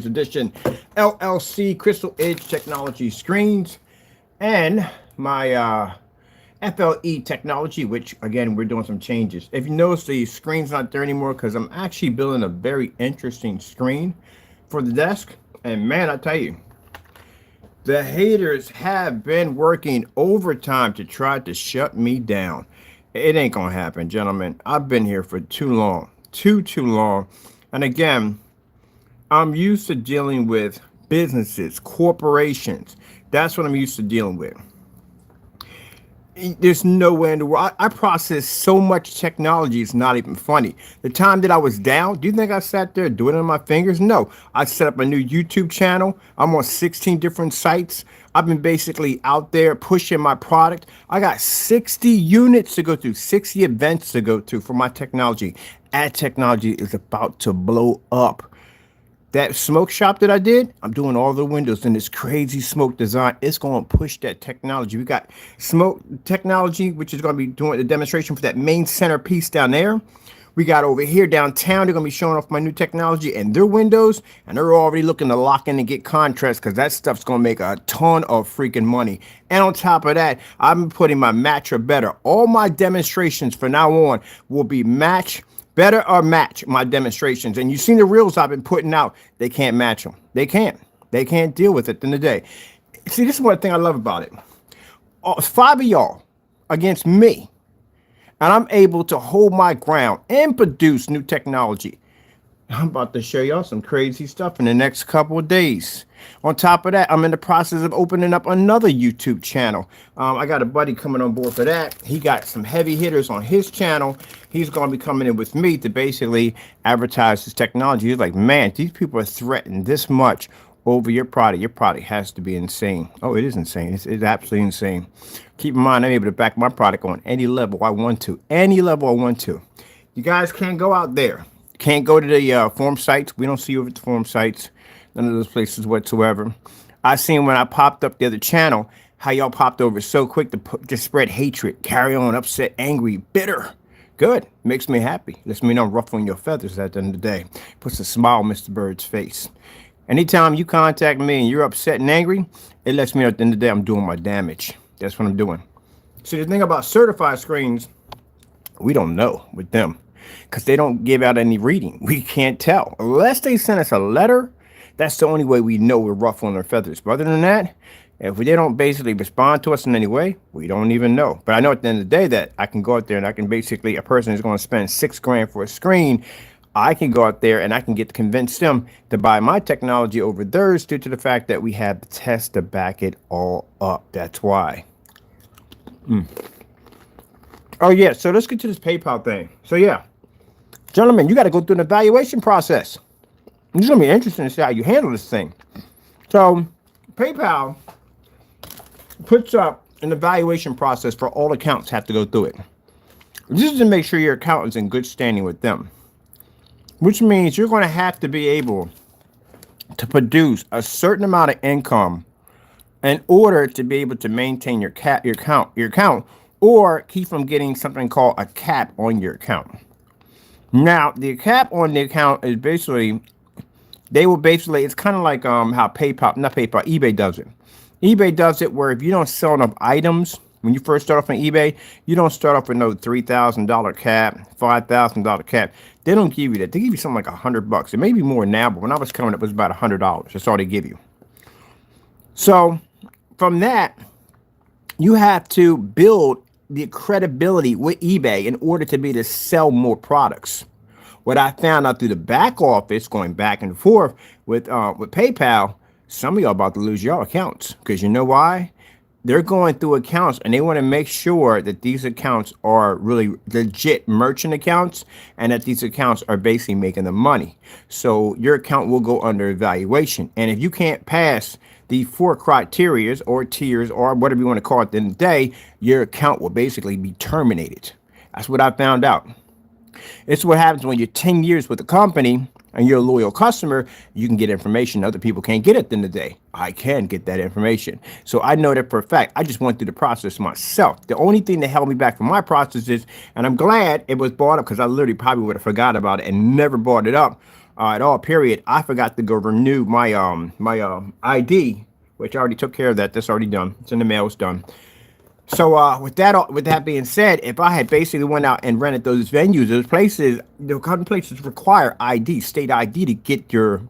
Edition LLC Crystal Edge Technology screens, and my FLE technology, which again, we're doing some changes. If you notice, the screen's not there anymore because I'm actually building a very interesting screen for the desk. And man, I tell you, the haters have been working overtime to try to shut me down. It ain't gonna happen, gentlemen. I've been here for too long, too long. And again, I'm used to dealing with businesses, corporations. That's what I'm used to dealing with. There's no way in the world. I process so much technology, it's not even funny. The time that I was down, do you think I sat there doing it on my fingers? No. I set up a new YouTube channel. I'm on 16 different sites. I've been basically out there pushing my product. I got 60 units to go through, 60 events to go to for my technology. Ad technology is about to blow up. That smoke shop that I did, I'm doing all the windows in this crazy smoke design. It's going to push that technology. We got smoke technology, which is going to be doing the demonstration for that main centerpiece down there. We got over here downtown, they're going to be showing off my new technology and their windows. And they're already looking to lock in and get contracts because that stuff's going to make a ton of freaking money. And on top of that, I'm putting my match or better. All my demonstrations from now on will be match better or match my demonstrations. And you've seen the reels I've been putting out. They can't match them. They can't deal with it in the day. See, this is one thing I love about it. 5 of y'all against me. And I'm able to hold my ground and produce new technology. I'm about to show y'all some crazy stuff in the next couple of days. On top of that, I'm in the process of opening up another YouTube channel. I got a buddy coming on board for that. He got some heavy hitters on his channel. He's going to be coming in with me to basically advertise his technology. He's like, man, these people are threatening this much over your product. Your product has to be insane. Oh, it is insane. It's absolutely insane. Keep in mind, I'm able to back my product on any level I want to. Any level I want to. You guys can't go out there. Can't go to the forum sites. We don't see you over at the forum sites. None of those places whatsoever. I seen when I popped up the other channel, how y'all popped over so quick to just spread hatred, carry on, upset, angry, bitter. Good. Makes me happy. Lets me know I'm ruffling your feathers at the end of the day. Puts a smile on Mr. Bird's face. Anytime you contact me and you're upset and angry, it lets me know at the end of the day I'm doing my damage. That's what I'm doing. See, the thing about certified screens, we don't know with them because they don't give out any reading. We can't tell. Unless they send us a letter, that's the only way we know we're ruffling their feathers. But other than that, if they don't basically respond to us in any way, we don't even know. But I know at the end of the day that I can go out there and I can basically, a person is going to spend $6,000 for a screen. I can go out there and I can get to convince them to buy my technology over theirs due to the fact that we have the test to back it all up. That's why. Oh, yeah. So let's get to this PayPal thing. So, yeah, gentlemen, you got to go through an evaluation process. It's going to be interesting to see how you handle this thing. So PayPal puts up an evaluation process for all accounts have to go through it. This is to make sure your account is in good standing with them, which means you're going to have to be able to produce a certain amount of income in order to be able to maintain your account, or keep from getting something called a cap on your account. Now, the cap on the account is basically, it's kind of like eBay does it. eBay does it where if you don't sell enough items, when you first start off on eBay, you don't start off with no $3,000 cap, $5,000 cap. They don't give you that. They give you something like $100. It may be more now, but when I was coming up, it was about $100. That's all they give you. So from that, you have to build the credibility with eBay in order to be able to sell more products. What I found out through the back office, going back and forth with PayPal, some of y'all about to lose your accounts because you know why? They're going through accounts and they want to make sure that these accounts are really legit merchant accounts and that these accounts are basically making the money. So your account will go under evaluation. And if you can't pass the 4 criteria or tiers or whatever you want to call it at the end of the day, your account will basically be terminated. That's what I found out. It's what happens when you're 10 years with a company and you're a loyal customer. You can get information other people can't get at the end of the day. I can get that information. So I know that for a fact. I just went through the process myself. The only thing that held me back from my process is, and I'm glad it was brought up because I literally probably would have forgot about it and never brought it up. at all. Period. I forgot to go renew my ID, which I already took care of that. That's already done. It's in the mail. It's done. So with that being said, if I had basically went out and rented those venues, those places, the kind of places require ID, state ID to get your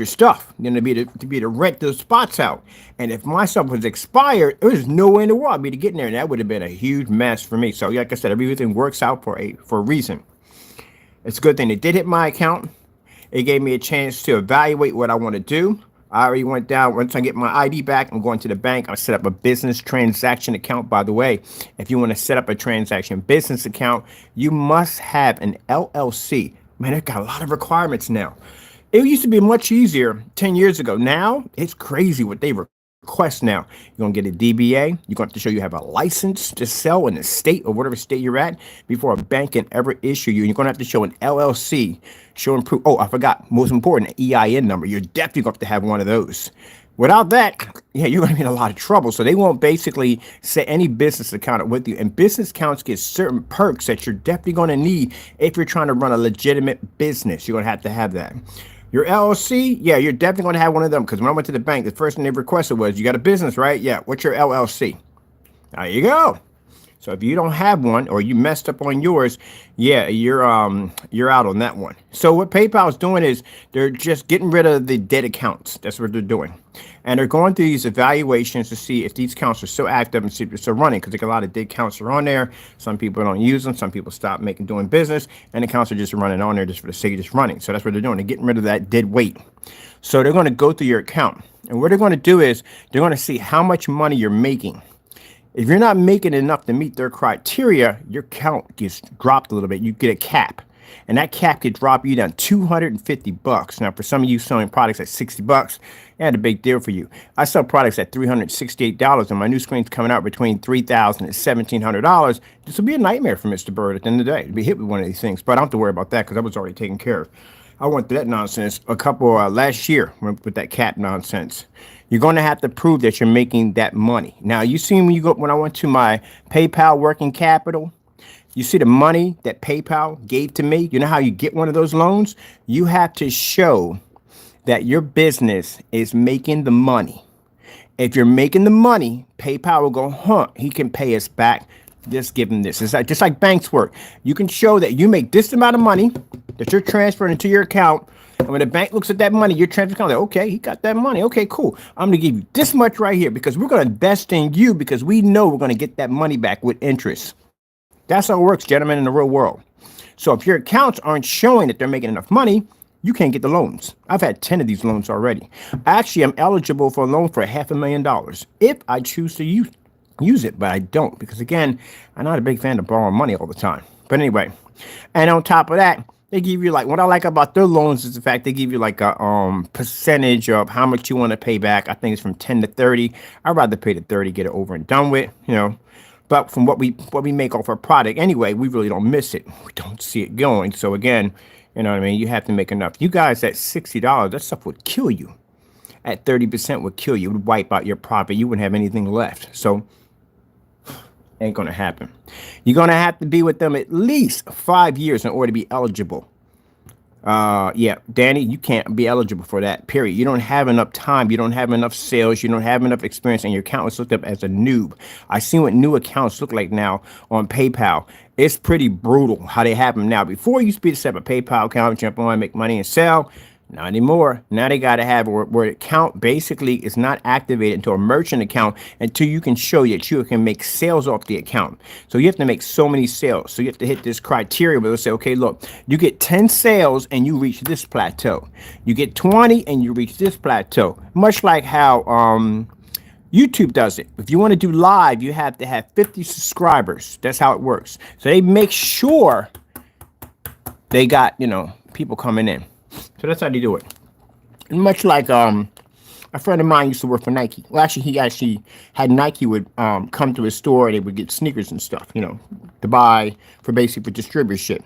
stuff, to be to rent those spots out. And if my stuff was expired, there was no way in the world I'd be to get in there, and that would have been a huge mess for me. So like I said, everything works out for a reason. It's a good thing it did hit my account. It gave me a chance to evaluate what I want to do. I already went down. Once I get my ID back, I'm going to the bank. I set up a business transaction account. By the way, if you want to set up a transaction business account, you must have an LLC. Man, they've got a lot of requirements now. It used to be much easier 10 years ago. Now, it's crazy what they request now. You're going to get a DBA. You're going to have to show you have a license to sell in the state or whatever state you're at before a bank can ever issue you. You're going to have to show an LLC, showing proof. Oh, I forgot. Most important, an EIN number. You're definitely going to have one of those. Without that, yeah, you're going to be in a lot of trouble. So they won't basically set any business account up with you. And business accounts get certain perks that you're definitely going to need if you're trying to run a legitimate business. You're going to have that. Your LLC, yeah, you're definitely going to have one of them, because when I went to the bank, the first thing they requested was, you got a business, right? Yeah, what's your LLC? There you go. So if you don't have one or you messed up on yours, yeah, you're out on that one. So what PayPal is doing is they're just getting rid of the dead accounts. That's what they're doing. And they're going through these evaluations to see if these accounts are still active and see if they're still running, because a lot of dead accounts are on there. Some people don't use them. Some people stop doing business, and accounts are just running on there just for the sake of just running. So that's what they're doing. They're getting rid of that dead weight. So they're going to go through your account. And what they're going to do is they're going to see how much money you're making. If you're not making enough to meet their criteria, your count gets dropped a little bit. You get a cap, and that cap could drop you down $250. Now, for some of you selling products at $60, that's a big deal for you. I sell products at $368, and my new screen's coming out between $3,000 and $1,700. This will be a nightmare for Mr. Bird at the end of the day to be hit with one of these things, but I don't have to worry about that because I was already taken care of. I went through that nonsense last year with that cap nonsense. You're going to have to prove that you're making that money. Now, you see when I went to my PayPal working capital, you see the money that PayPal gave to me. You know how you get one of those loans? You have to show that your business is making the money. If you're making the money, PayPal will go, he can pay us back. Just give him this. It's just like banks work. You can show that you make this amount of money that you're transferring into your account. And when the bank looks at that money, you're transferring, like, okay, he got that money. Okay, cool. I'm going to give you this much right here because we're going to invest in you because we know we're going to get that money back with interest. That's how it works, gentlemen, in the real world. So if your accounts aren't showing that they're making enough money, you can't get the loans. I've had 10 of these loans already. Actually, I'm eligible for a loan for $500,000 if I choose to use it, but I don't because, again, I'm not a big fan of borrowing money all the time. But anyway, and on top of that, they give you what I like about their loans is the fact they give you a percentage of how much you want to pay back. I think it's from 10 to 30. I'd rather pay the 30, get it over and done with, But from what we make off our product anyway, we really don't miss it. We don't see it going. So again, you know what I mean? You have to make enough. You guys at $60, that stuff would kill you. At 30% would kill you. It would wipe out your profit. You wouldn't have anything left. So ain't going to happen. You're going to have to be with them at least 5 years in order to be eligible. Yeah, Danny, you can't be eligible for that, period. You don't have enough time. You don't have enough sales. You don't have enough experience, and your account was looked up as a noob. I see what new accounts look like now on PayPal. It's pretty brutal how they have them now. Before, you used to be to set up a PayPal account, jump on, make money, and sell. Not anymore. Now they got to have where the account basically is not activated into a merchant account until you can show that you can make sales off the account. So you have to make so many sales. So you have to hit this criteria where they'll say, okay, look, you get 10 sales and you reach this plateau. You get 20 and you reach this plateau. Much like how YouTube does it. If you want to do live, you have to have 50 subscribers. That's how it works. So they make sure they got, people coming in. So that's how they do it. And much like a friend of mine used to work for Nike. Well, he actually had Nike would come to his store and they would get sneakers and stuff, to buy for distributorship.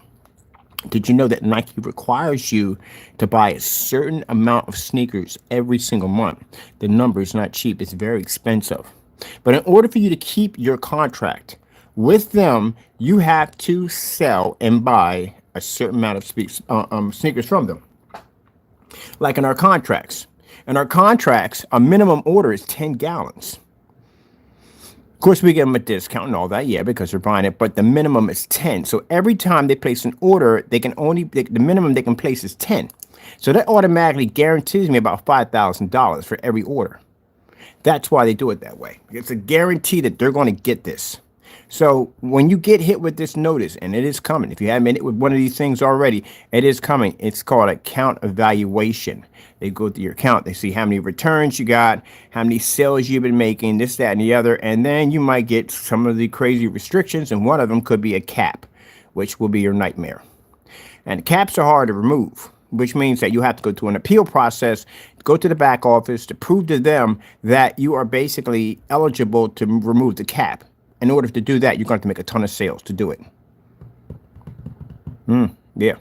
Did you know that Nike requires you to buy a certain amount of sneakers every single month? The number is not cheap. It's very expensive. But in order for you to keep your contract with them, you have to sell and buy a certain amount of sneakers from them. Like in our contracts. In our contracts, a minimum order is 10 gallons. Of course, we give them a discount and all that, yeah, because they're buying it, but the minimum is 10. So every time they place an order, they can only, the minimum they can place is 10. So that automatically guarantees me about $5,000 for every order. That's why they do it that way. It's a guarantee that they're going to get this. So when you get hit with this notice, and it is coming, if you haven't been hit with one of these things already, it is coming. It's called account evaluation. They go through your account. They see how many returns you got, how many sales you've been making, this, that, and the other. And then you might get some of the crazy restrictions. And one of them could be a cap, which will be your nightmare. And caps are hard to remove, which means that you have to go through an appeal process, go to the back office to prove to them that you are basically eligible to remove the cap. In order to do that, you're going to make a ton of sales to do it. Yeah.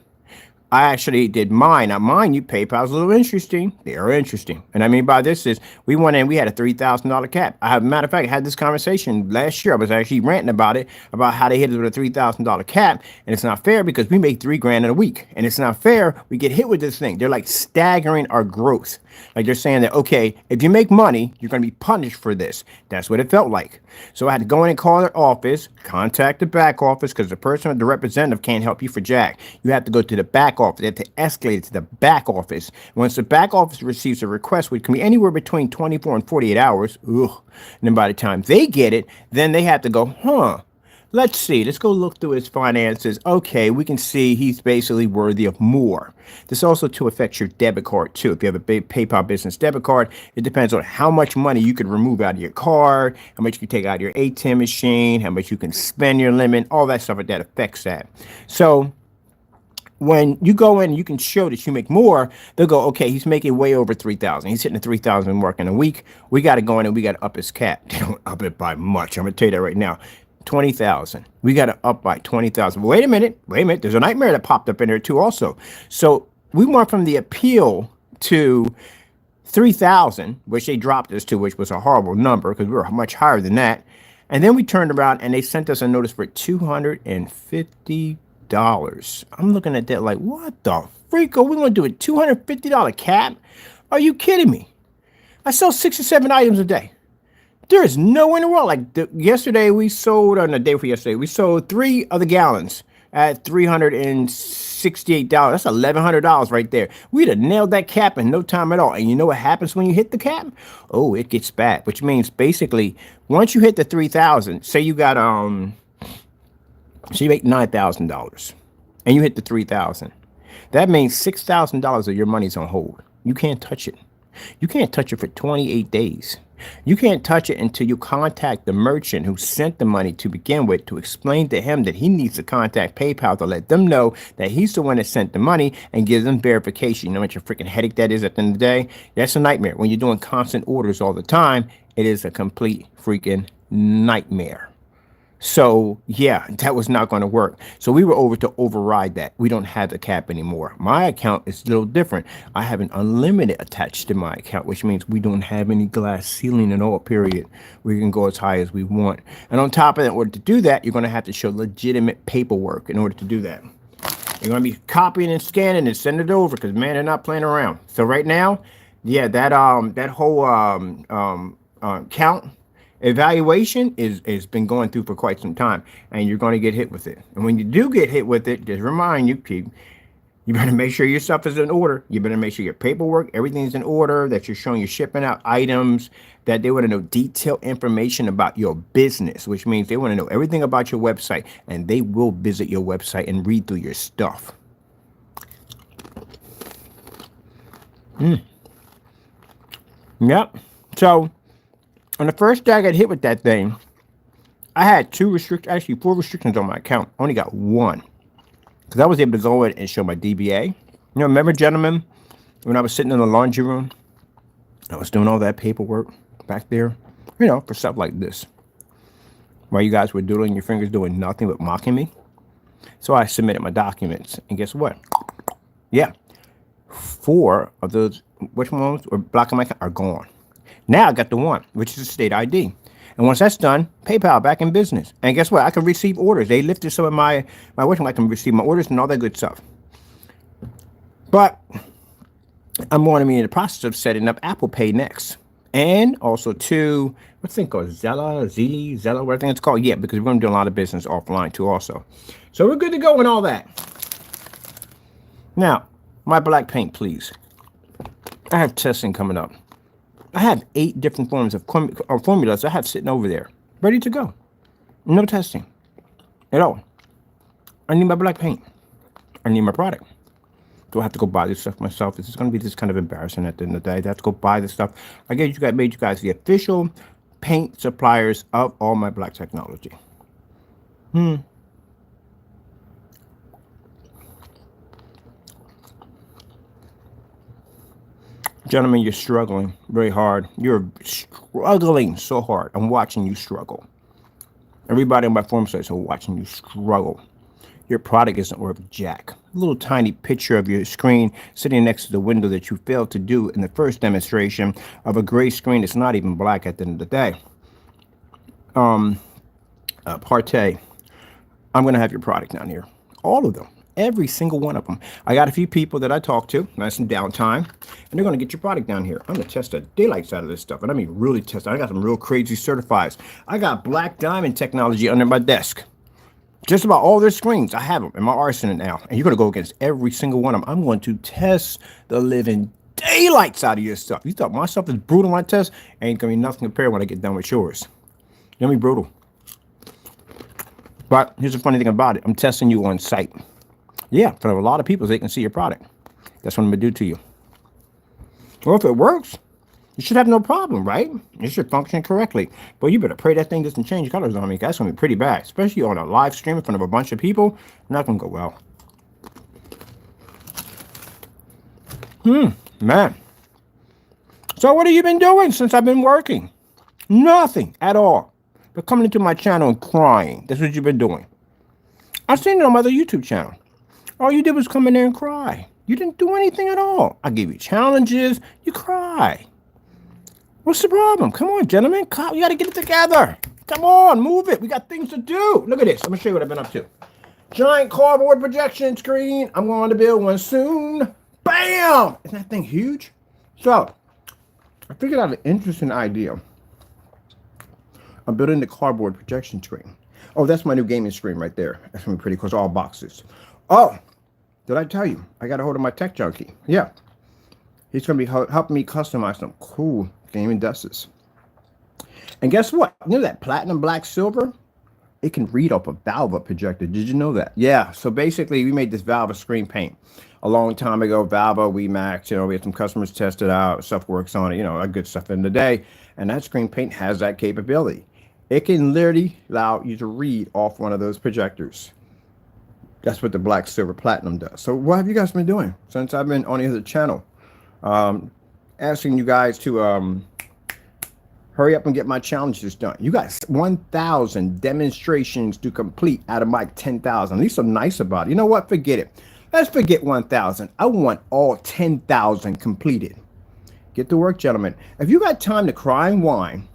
I actually did mine. Now, mine, PayPal's a little interesting. They are interesting. And I mean by this is, we went in, we had a $3,000 cap. Matter of fact, I had this conversation last year. I was actually ranting about it, about how they hit us with a $3,000 cap. And it's not fair because we make $3,000 in a week. And it's not fair. We get hit with this thing. They're like staggering our growth. Like they're saying that, okay, if you make money, you're going to be punished for this. That's what it felt like. So I had to go in and call their office, contact the back office, because the person, the representative can't help you for jack. You have to go to the back office. They have to escalate it to the back office. Once the back office receives a request, which can be anywhere between 24 and 48 hours, and then by the time they get it, then they have to go, let's see. Let's go look through his finances. Okay, we can see he's basically worthy of more. This also to affect your debit card too. If you have a big PayPal business debit card, it depends on how much money you can remove out of your card, how much you can take out of your ATM machine, how much you can spend your limit, all that stuff like that affects that. So when you go in and you can show that you make more, they'll go, okay, he's making way over 3,000. He's hitting the 3,000 mark in a week. We got to go in and we got to up his cap. They don't up it by much. I'm going to tell you that right now. 20,000. We got to up by 20,000. Wait a minute. There's a nightmare that popped up in there too also. So we went from the appeal to 3,000, which they dropped us to, which was a horrible number because we were much higher than that. And then we turned around and they sent us a notice for $250. I'm looking at that like, what the freak are we going to do? A $250 cap? Are you kidding me? I sell 6 or 7 items a day. There is no in the world. Like yesterday, we sold, on the day before yesterday, we sold 3 of the gallons at $368. That's $1,100 right there. We'd have nailed that cap in no time at all. And you know what happens when you hit the cap? Oh, it gets bad, which means basically once you hit the 3,000, say you got, so you make $9,000 and you hit the 3,000. That means $6,000 of your money's on hold. You can't touch it. You can't touch it for 28 days. You can't touch it until you contact the merchant who sent the money to begin with to explain to him that he needs to contact PayPal to let them know that he's the one that sent the money and give them verification. You know what your freaking headache that is at the end of the day? That's a nightmare. When you're doing constant orders all the time, it is a complete freaking nightmare. So, yeah, that was not going to work. So we were over to override that. We don't have the cap anymore. My account is a little different. I have an unlimited attached to my account, which means we don't have any glass ceiling at all, period. We can go as high as we want. And on top of that, in order to do that, you're going to have to show legitimate paperwork in order to do that. You're going to be copying and scanning and sending it over because, man, they're not playing around. So right now, yeah, that whole count evaluation is been going through for quite some time, and you're going to get hit with it. And when you do get hit with it, just remind you, you better make sure your stuff is in order. You better make sure your paperwork, everything's in order, that you're showing you're shipping out items, that they want to know detailed information about your business, which means they want to know everything about your website, and they will visit your website and read through your stuff. Yep. So on the first day I got hit with that thing, I had 4 restrictions on my account. I only got 1. Because I was able to go in and show my DBA. You know, remember, gentlemen, when I was sitting in the laundry room, I was doing all that paperwork back there, you know, for stuff like this. While you guys were doodling your fingers doing nothing but mocking me. So I submitted my documents. And guess what? Yeah. 4 of those, which ones were blocking my account, are gone. Now I got the 1, which is a state ID. And once that's done, PayPal back in business. And guess what? I can receive orders. They lifted some of my work. I can receive my orders and all that good stuff. But I'm going to be in the process of setting up Apple Pay next. And also to, what's it called? Zella, what I think it's called. Yeah, because we're going to do a lot of business offline too also. So we're good to go and all that. Now, my black paint, please. I have testing coming up. I have 8 different forms of formulas I have sitting over there, ready to go. No testing at all. I need my black paint. I need my product. Do I have to go buy this stuff myself? This is going to be this kind of embarrassing at the end of the day. I have to go buy this stuff. I guess made you guys the official paint suppliers of all my black technology. Gentlemen, you're struggling very hard. You're struggling so hard. I'm watching you struggle. Everybody on my forum sites are watching you struggle. Your product isn't worth jack. A little tiny picture of your screen sitting next to the window that you failed to do in the first demonstration of a gray screen that's not even black at the end of the day. Partey, I'm going to have your product down here. All of them. Every single one of them. I got a few people that I talked to, and I had some downtime, and they're going to get your product down here. I'm going to test the daylights out of this stuff, and I mean really test it. I got some real crazy certifieds. I got black diamond technology under my desk. Just about all their screens, I have them in my arsenal now, and you're going to go against every single one of them. I'm going to test the living daylights out of your stuff. You thought my stuff is brutal on my test? Ain't going to be nothing compared when I get done with yours. You're going to be brutal. But here's the funny thing about it. I'm testing you on site. Yeah, for a lot of people, so they can see your product. That's what I'm going to do to you. Well, if it works, you should have no problem, right? It should function correctly. But you better pray that thing doesn't change colors on me. That's going to be pretty bad. Especially on a live stream in front of a bunch of people. Not going to go well. Man. So what have you been doing since I've been working? Nothing at all. But coming into my channel and crying. That's what you've been doing. I've seen it on my other YouTube channel. All you did was come in there and cry. You didn't do anything at all. I gave you challenges. You cry. What's the problem? Come on, gentlemen. We got to get it together. Come on, move it. We got things to do. Look at this. I'm going to show you what I've been up to. Giant cardboard projection screen. I'm going to build one soon. Bam! Isn't that thing huge? So, I figured out an interesting idea. I'm building the cardboard projection screen. Oh, that's my new gaming screen right there. That's going to be pretty cool. It's all boxes. Oh, did I tell you? I got a hold of my tech junkie. Yeah. He's going to be helping me customize some cool gaming desks. And guess what? You know that platinum, black, silver? It can read off a Valve projector. Did you know that? Yeah. So basically, we made this Valve screen paint a long time ago. Valve, WeMax, we had some customers test it out. Stuff works on it, good stuff in the day. And that screen paint has that capability. It can literally allow you to read off one of those projectors. That's what the black, silver, platinum does. So what have you guys been doing since I've been on the other channel? Asking you guys to hurry up and get my challenges done. You got 1,000 demonstrations to complete out of my 10,000. At least I'm nice about it. You know what? Forget it. Let's forget 1,000. I want all 10,000 completed. Get to work, gentlemen. If you got time to cry and whine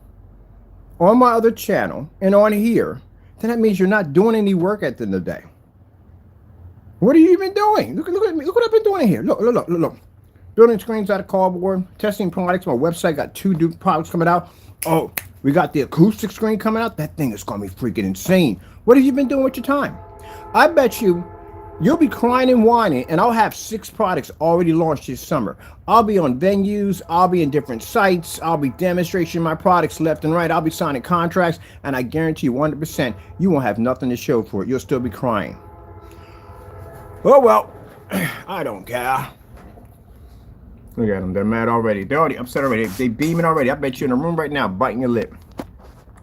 on my other channel and on here, then that means you're not doing any work at the end of the day. What have you even doing? Look at me. Look what I've been doing here. Look. Building screens out of cardboard, testing products. My website got 2 new products coming out. Oh, we got the acoustic screen coming out. That thing is going to be freaking insane. What have you been doing with your time? I bet you'll be crying and whining, and I'll have 6 products already launched this summer. I'll be on venues. I'll be in different sites. I'll be demonstrating my products left and right. I'll be signing contracts, and I guarantee you 100% you won't have nothing to show for it. You'll still be crying. Oh, well, I don't care. Look at them. They're mad already. They're already upset already. They beaming already. I bet you in the room right now biting your lip.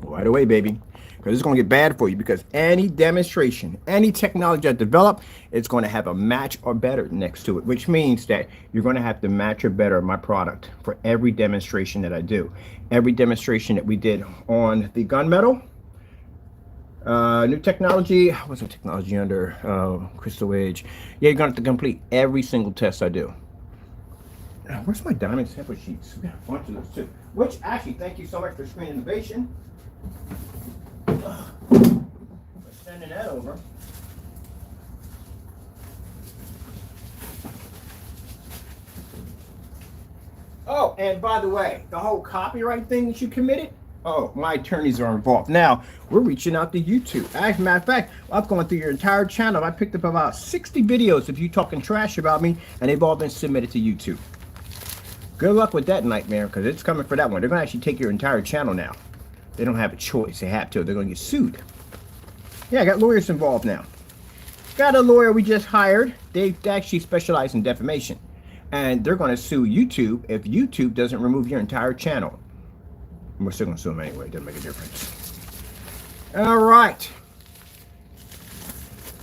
Right away, baby. Because it's going to get bad for you. Because any demonstration, any technology I develop, it's going to have a match or better next to it. Which means that you're going to have to match or better my product for every demonstration that I do. Every demonstration that we did on the gunmetal. New technology. What's the technology under? Crystal Edge. Yeah, you're going to have to complete every single test I do. Where's my diamond sample sheets? We got a bunch of those too. Which, actually, thank you so much for Screen Innovation. Sending that over. Oh, and by the way, the whole copyright thing that you committed, oh, my attorneys are involved. Now, we're reaching out to YouTube. As a matter of fact, I've gone through your entire channel. I picked up about 60 videos of you talking trash about me, and they've all been submitted to YouTube. Good luck with that nightmare, because it's coming for that one. They're going to actually take your entire channel now. They don't have a choice. They have to. They're going to get sued. Yeah, I got lawyers involved now. Got a lawyer we just hired. They actually specialize in defamation. And they're going to sue YouTube if YouTube doesn't remove your entire channel. We're still going to sue them anyway. It doesn't make a difference. All right.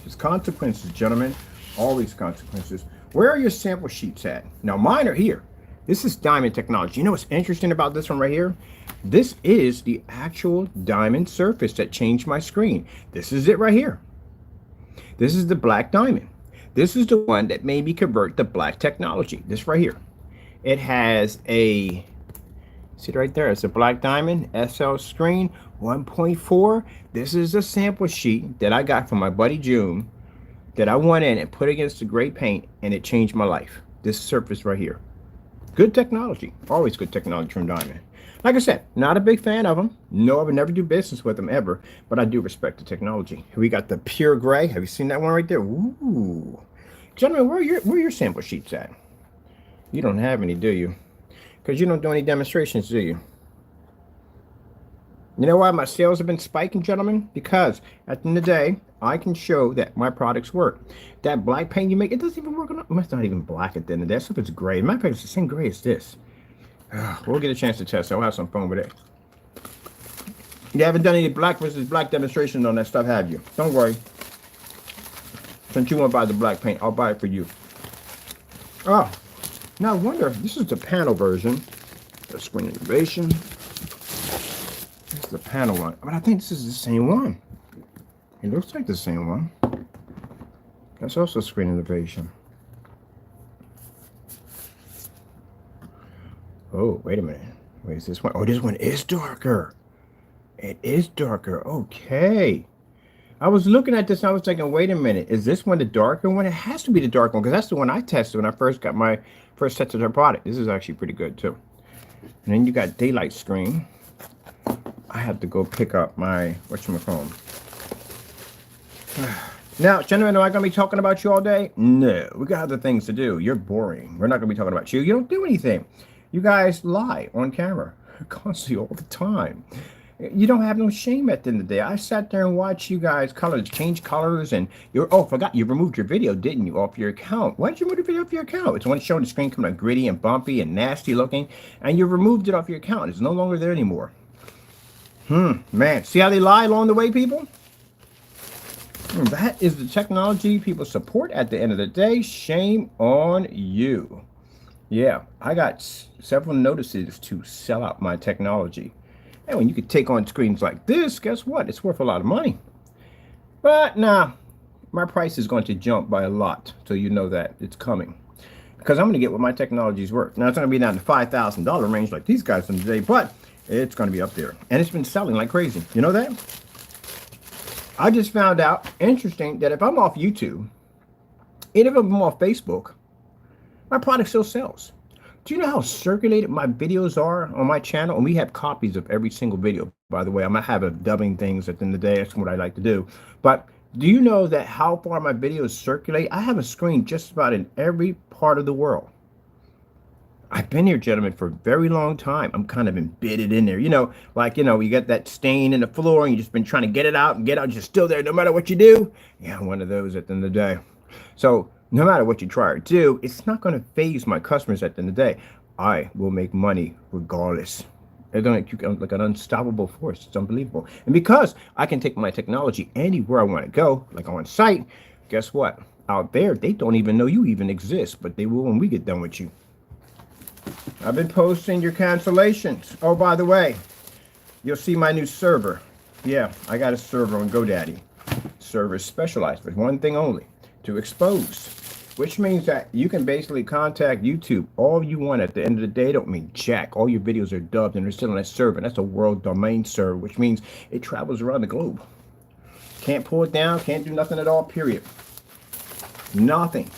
There's consequences, gentlemen. All these consequences. Where are your sample sheets at? Now, mine are here. This is diamond technology. You know what's interesting about this one right here? This is the actual diamond surface that changed my screen. This is it right here. This is the black diamond. This is the one that made me convert to black technology. This right here. It has a, see right there, it's a black diamond SL screen 1.4. This is a sample sheet that I got from my buddy June that I went in and put against the gray paint, and it changed my life. This surface right here. Good technology. Always good technology from Diamond. Like I said, not a big fan of them. No, I would never do business with them ever, but I do respect the technology. We got the pure gray. Have you seen that one right there? Ooh. Gentlemen, where are your sample sheets at? You don't have any, do you? Because you don't do any demonstrations, do you? You know why my sales have been spiking, gentlemen? Because at the end of the day, I can show that my products work. That black paint you make, it doesn't even work on it. It's not even black at the end of the day. Stuff is gray. My paint is the same gray as this. We'll get a chance to test it. I'll have some fun with it. You haven't done any black versus black demonstrations on that stuff, have you? Don't worry. Since you want to buy the black paint, I'll buy it for you. Oh, now I wonder, this is the panel version. The screen innovation. This is the panel one. But I think this is the same one. It looks like the same one. That's also screen innovation. Oh, wait a minute. Wait, is this one? Oh, this one is darker. It is darker. Okay. I was looking at this and I was thinking, wait a minute. Is this one the darker one? It has to be the dark one because that's the one I tested when I first got my first tested her product. This is actually pretty good too. And then you got daylight screen. I have to go pick up my, whatchamacallit. Now, gentlemen, am I going to be talking about you all day? No, we got other things to do. You're boring. We're not going to be talking about you. You don't do anything. You guys lie on camera constantly all the time. You don't have no shame at the end of the day. I sat there and watched you guys change colors, and you're, oh, forgot, you removed your video, didn't you, off your account? Why did you remove the video off your account? It's one showing the screen coming out gritty and bumpy and nasty looking, and you removed it off your account. It's no longer there anymore. Man, see how they lie along the way, people? That is the technology people support at the end of the day. Shame on you. Yeah, I got several notices to sell out my technology. And when you could take on screens like this, guess what? It's worth a lot of money. But nah, my price is going to jump by a lot. So you know that it's coming. Because I'm going to get what my technology's worth. Now, it's going to be down to $5,000 range like these guys from today, but it's going to be up there. And it's been selling like crazy. You know that? I just found out, interesting, that if I'm off YouTube, and if I'm off Facebook, my product still sells. Do you know how circulated my videos are on my channel? And we have copies of every single video, by the way. I'm going to have a dubbing things at the end of the day. That's what I like to do. But do you know that how far my videos circulate? I have a screen just about in every part of the world. I've been here, gentlemen, for a very long time. I'm kind of embedded in there. You know, like, you know, you got that stain in the floor and you've just been trying to get it out and get out. You're still there no matter what you do. Yeah, one of those at the end of the day. So no matter what you try or do, it's not going to phase my customers at the end of the day. I will make money regardless. They're going to make like an unstoppable force. It's unbelievable. And because I can take my technology anywhere I want to go, like on site, guess what? Out there, they don't even know you even exist, but they will when we get done with you. I've been posting your cancellations. Oh, by the way, you'll see my new server. Yeah, I got a server on GoDaddy. Server is specialized for one thing only, to expose. Which means that you can basically contact YouTube all you want. At the end of the day, don't mean jack. All your videos are dubbed and they're still on that server. And that's a world domain server, which means it travels around the globe. Can't pull it down, can't do nothing at all, period. Nothing.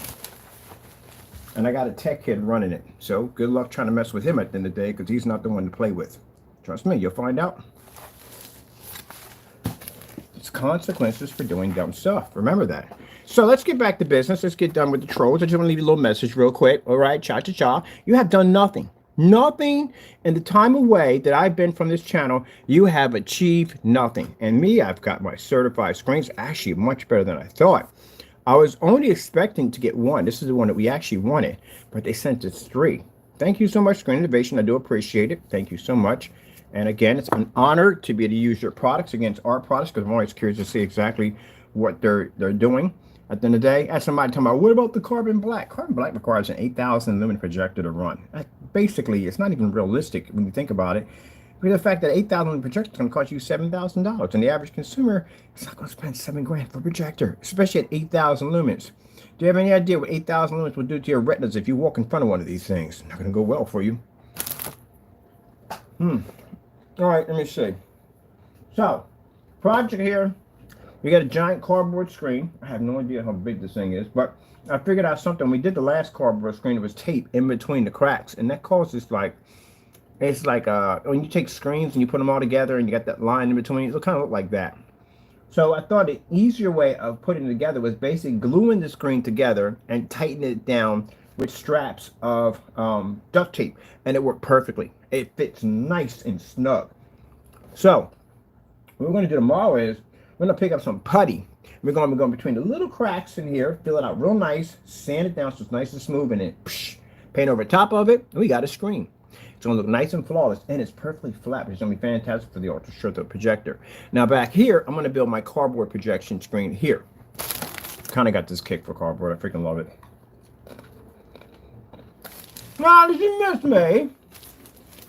And I got a tech kid running it. So good luck trying to mess with him at the end of the day, because he's not the one to play with. Trust me, you'll find out. It's consequences for doing dumb stuff. Remember that. So let's get back to business. Let's get done with the trolls. I just want to leave you a little message real quick. All right, cha-cha-cha. You have done nothing. Nothing in the time away that I've been from this channel. You have achieved nothing. And me, I've got my certified screens actually much better than I thought. I was only expecting to get one. This is the one that we actually wanted, but they sent us 3. Thank you so much, Screen Innovation. I do appreciate it. Thank you so much. And again, it's an honor to be able to use your products against our products, because I'm always curious to see exactly what they're doing. At the end of the day, as somebody talking about, what about the carbon black? Carbon black requires an 8,000 lumen projector to run. Basically, it's not even realistic when you think about it. Because the fact that 8,000 lumen projector is going to cost you $7,000, and the average consumer is not going to spend $7,000 for a projector, especially at 8,000 lumens. Do you have any idea what 8,000 lumens will do to your retinas if you walk in front of one of these things? It's not going to go well for you. All right, let me see. So, project here. We got a giant cardboard screen. I have no idea how big this thing is, but I figured out something. We did the last cardboard screen. It was tape in between the cracks, and that causes it's like when you take screens and you put them all together and you got that line in between, it'll kind of look like that. So I thought an easier way of putting it together was basically gluing the screen together and tightening it down with straps of duct tape, and it worked perfectly. It fits nice and snug. So what we're going to do tomorrow is we're going to pick up some putty. We're going to go between the little cracks in here, fill it out real nice, sand it down so it's nice and smooth, and then paint over top of it, and we got a screen. It's going to look nice and flawless, and it's perfectly flat, which is going to be fantastic for the ultra short projector. Now back here, I'm going to build my cardboard projection screen here. Kind of got this kick for cardboard. I freaking love it. Well, did you miss me?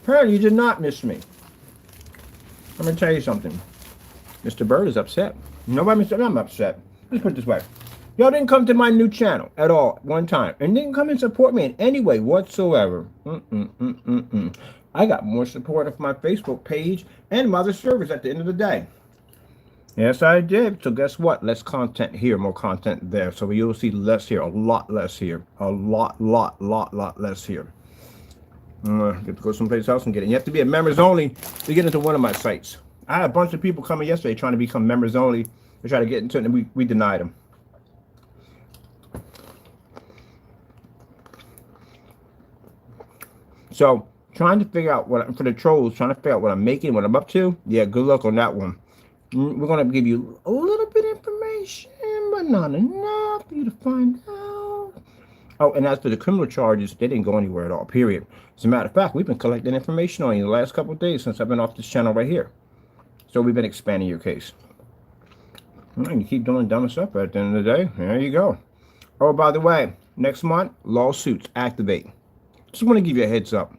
Apparently you did not miss me. I'm going to tell you something. Mr. Bird is upset. Nobody, I'm upset. Let's put it this way. Y'all didn't come to my new channel at all one time, and didn't come and support me in any way whatsoever. I got more support of my Facebook page and my other servers at the end of the day. Yes, I did. So guess what? Less content here, more content there. So you'll see less here, a lot less here, a lot less here. Get to go someplace else and get it. You have to be a members only to get into one of my sites. I had a bunch of people coming yesterday trying to become members only to try to get into it, and we denied them. So trying to figure out what, for the trolls, trying to figure out what I'm making, what I'm up to. Yeah, good luck on that one. We're going to give you a little bit of information, but not enough for you to find out. Oh, and as for the criminal charges, they didn't go anywhere at all, period. As a matter of fact, we've been collecting information on you the last couple of days since I've been off this channel right here. So we've been expanding your case. And you keep doing dumb stuff, but at the end of the day, there you go. Oh, by the way, next month, lawsuits activate. Just want to give you a heads up,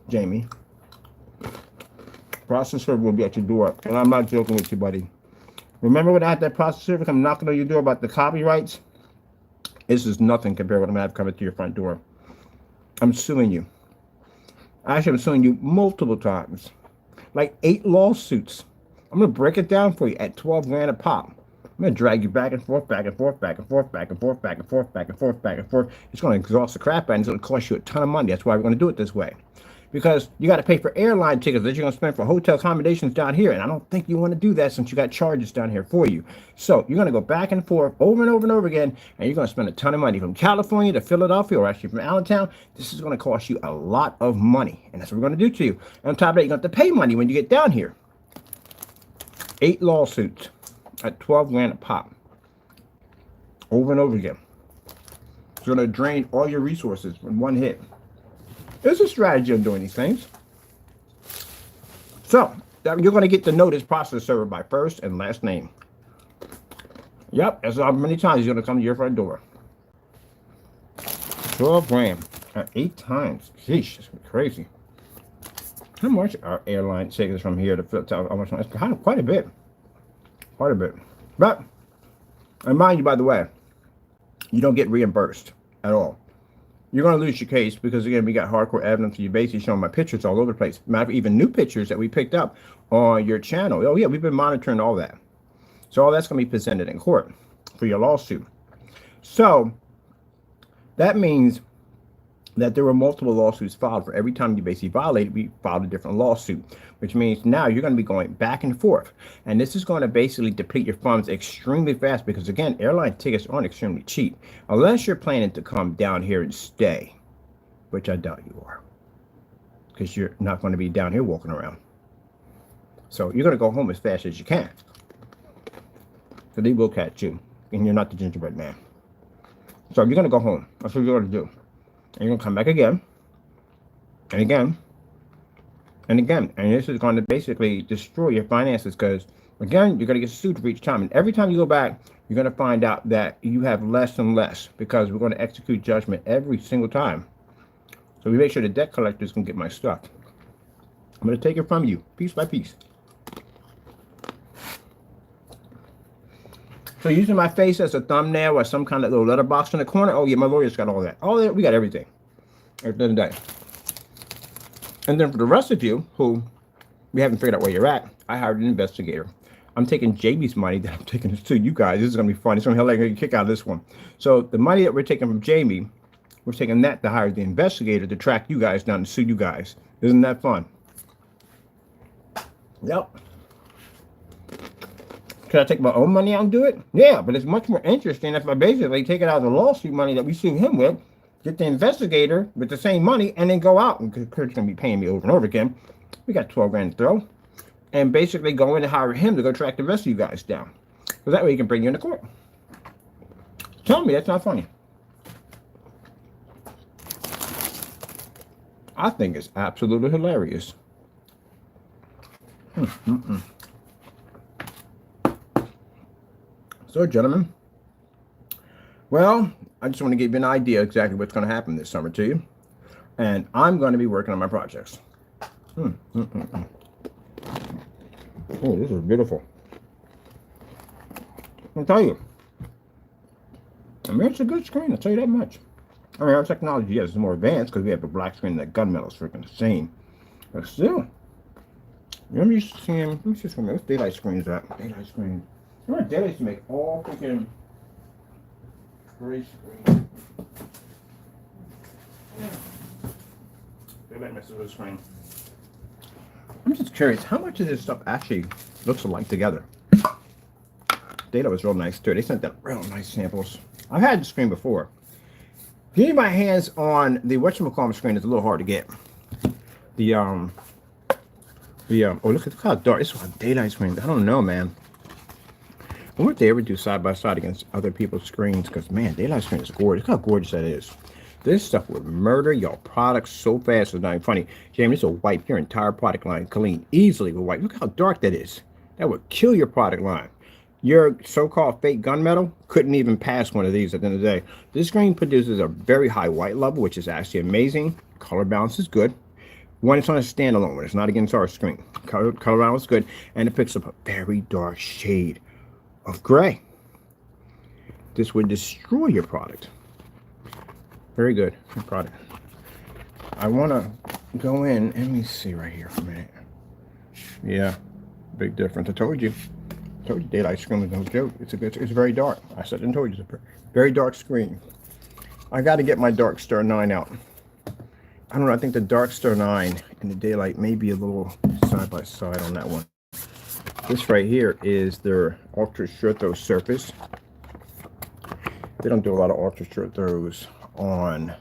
Jamie. Process server will be at your door, and I'm not joking with you, buddy. Remember when I had that process server come knocking on your door about the copyrights? This is nothing compared to what I'm going to have coming to your front door. I'm suing you. Actually, I'm suing you multiple times. Like 8 lawsuits. I'm going to break it down for you at 12 grand a pop. I'm going to drag you back and forth, back and forth, back and forth, back and forth, back and forth, back and forth, back and forth. It's going to exhaust the crap out, and it's going to cost you a ton of money. That's why we're going to do it this way. Because you got to pay for airline tickets that you're going to spend for hotel accommodations down here. And I don't think you want to do that since you got charges down here for you. So you're going to go back and forth over and over and over again. And you're going to spend a ton of money from California to Philadelphia, or actually from Allentown. This is going to cost you a lot of money. And that's what we're going to do to you. And on top of that, you're going to have to pay money when you get down here. 8 lawsuits at 12 grand a pop. Over and over again. It's going to drain all your resources in one hit. There's a strategy of doing these things. So, you're going to get the notice process server by first and last name. Yep, that's how many times he's going to come to your front door. 12 grand at 8 times. Sheesh, that's crazy. How much are airline tickets from here to Philadelphia? It's quite a bit. Quite a bit. But, and mind you, by the way, you don't get reimbursed at all. You're going to lose your case because, again, we got hardcore evidence. You're basically showing my pictures all over the place. Matter of fact, even new pictures that we picked up on your channel. Oh, yeah, we've been monitoring all that. So all that's going to be presented in court for your lawsuit. So That means that there were multiple lawsuits filed. For every time you basically violated, we filed a different lawsuit, which means now you're going to be going back and forth. And this is going to basically deplete your funds extremely fast because, again, airline tickets aren't extremely cheap unless you're planning to come down here and stay, which I doubt you are, because you're not going to be down here walking around. So you're going to go home as fast as you can. So they will catch you, and you're not the gingerbread man. So you're going to go home. That's what you're going to do. And you're going to come back again, and again, and again. And this is going to basically destroy your finances because, again, you're going to get sued for each time. And every time you go back, you're going to find out that you have less and less because we're going to execute judgment every single time. So we make sure the debt collectors can get my stuff. I'm going to take it from you, piece by piece. So using my face as a thumbnail or some kind of little letterbox in the corner. Oh yeah, my lawyer's got all that. All that, we got everything. At the end of the day. And then for the rest of you who we haven't figured out where you're at, I hired an investigator. I'm taking Jamie's money that I'm taking to you guys. This is gonna be fun. It's gonna be hilarious. Kick out of this one. So the money that we're taking from Jamie, we're taking that to hire the investigator to track you guys down and sue you guys. Isn't that fun? Yep. Could I take my own money out and do it? Yeah, but it's much more interesting if I basically take it out of the lawsuit money that we sue him with, get the investigator with the same money, and then go out. And Kurt's going to be paying me over and over again. We got 12 grand to throw. And basically go in and hire him to go track the rest of you guys down. So that way he can bring you into court. Tell me that's not funny. I think it's absolutely hilarious. So, gentlemen, well, I just want to give you an idea exactly what's going to happen this summer to you. And I'm going to be working on my projects. Oh, this is beautiful. I'll tell you. I mean, it's a good screen, I'll tell you that much. I mean, our technology, yes, is more advanced because we have a black screen and that gunmetal is freaking the same. But still, remember you seeing, let me just remember, what's daylight screens at? Daylight screen. Remember, daylight to make all freaking gray screen. Daylight messes with the screen. I'm just curious, how much of this stuff actually looks alike together? Data was real nice too. They sent them real nice samples. I've had the screen before. Getting my hands on the whatchamacallit screen is a little hard to get. Oh, look how dark. This is a daylight screen. I don't know, man. I wonder if they ever do side by side against other people's screens, because man, daylight screen is gorgeous. Look how gorgeous that is. This stuff would murder your products so fast. It's not even funny. Jamie, this will wipe your entire product line clean easily with white. Look how dark that is. That would kill your product line. Your so-called fake gunmetal couldn't even pass one of these at the end of the day. This screen produces a very high white level, which is actually amazing. Color balance is good. When it's on a standalone, when it's not against our screen. Color balance is good. And it picks up a very dark shade of gray. This would destroy your product. Very good product. I want to go in. Let me see right here for a minute. Yeah, big difference. I told you. Daylight screen was no joke. It's very dark. I said and told you, it's a very dark screen. I got to get my Dark Star 9 out. I don't know. I think the Dark Star 9 and the daylight may be a little side by side on that one. This right here is their ultra short throw surface. They don't do a lot of ultra short throws on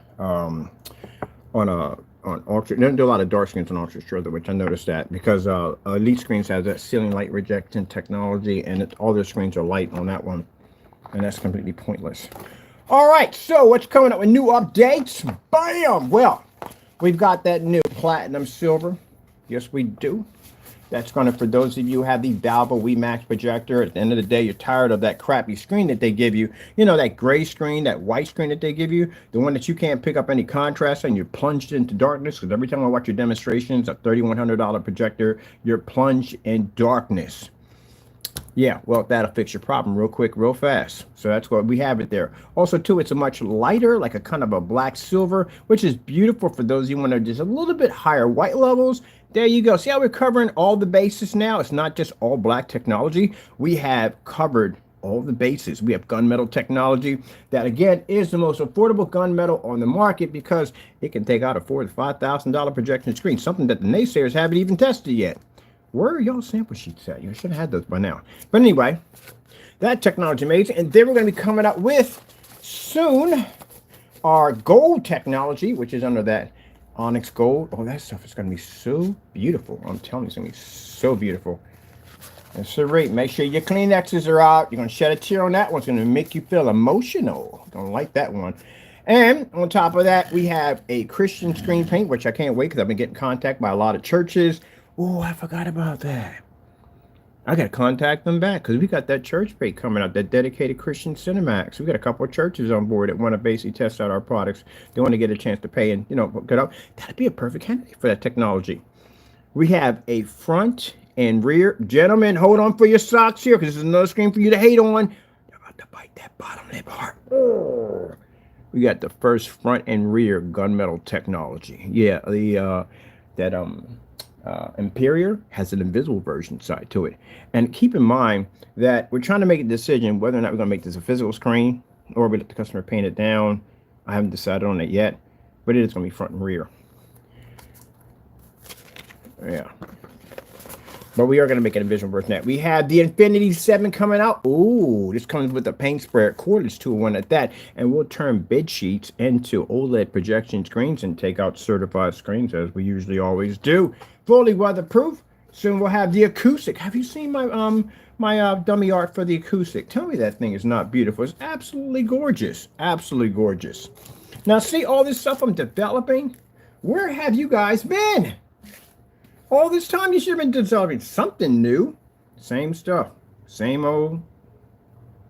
ultra. They don't do a lot of dark screens on ultra short throw, which I noticed that because Elite Screens has that ceiling light rejection technology, and all their screens are light on that one, and that's completely pointless. All right, so what's coming up with new updates? Bam! Well, we've got that new platinum silver. Yes, we do. That's going to, for those of you who have the Valvo WeMax projector, at the end of the day, you're tired of that crappy screen that they give you. You know, that gray screen, that white screen that they give you, the one that you can't pick up any contrast and you're plunged into darkness. Because every time I watch your demonstrations, a $3,100 projector, you're plunged in darkness. Yeah, well, that'll fix your problem real quick, real fast. So that's what we have it there. Also, too, it's a much lighter, like a kind of a black silver, which is beautiful for those of you who want to just a little bit higher white levels. There you go. See how we're covering all the bases now? It's not just all black technology. We have covered all the bases. We have gunmetal technology that, again, is the most affordable gunmetal on the market because it can take out a $4,000 to $5,000 projection screen, something that the naysayers haven't even tested yet. Where are y'all sample sheets at? You should have had those by now. But anyway, that technology amazing. And then we're going to be coming out with soon our gold technology, which is under that onyx gold. Oh, that stuff is going to be so beautiful. I'm telling you, it's going to be so beautiful. That's the rate. Make sure your Kleenexes are out. You're going to shed a tear on that one. It's going to make you feel emotional. Don't like that one. And on top of that, we have a Christian screen paint, which I can't wait because I've been getting contacted by a lot of churches. Oh, I forgot about that. I got to contact them back because we got that church paint coming out, that dedicated Christian Cinemax. We got a couple of churches on board that want to basically test out our products. They want to get a chance to pay and, get up. That'd be a perfect candidate for that technology. We have a front and rear. Gentlemen, hold on for your socks here because this is another screen for you to hate on. You're about to bite that bottom lip hard. Oh. We got the first front and rear gunmetal technology. Yeah, that Imperial has an invisible version side to it. And keep in mind that we're trying to make a decision whether or not we're going to make this a physical screen or we let the customer paint it down. I haven't decided on it yet, but it is going to be front and rear. Yeah. But we are going to make an invisible version of that. We have the Infinity 7 coming out. Ooh, this comes with a paint sprayer, cordless 2-in-1 at that. And we'll turn bed sheets into OLED projection screens and take out certified screens as we usually always do. Fully weatherproof. Soon we'll have the acoustic. Have you seen my dummy art for the acoustic? Tell me that thing is not beautiful. It's absolutely gorgeous. Absolutely gorgeous. Now, see all this stuff I'm developing? Where have you guys been? All this time you should have been developing something new. Same stuff. Same old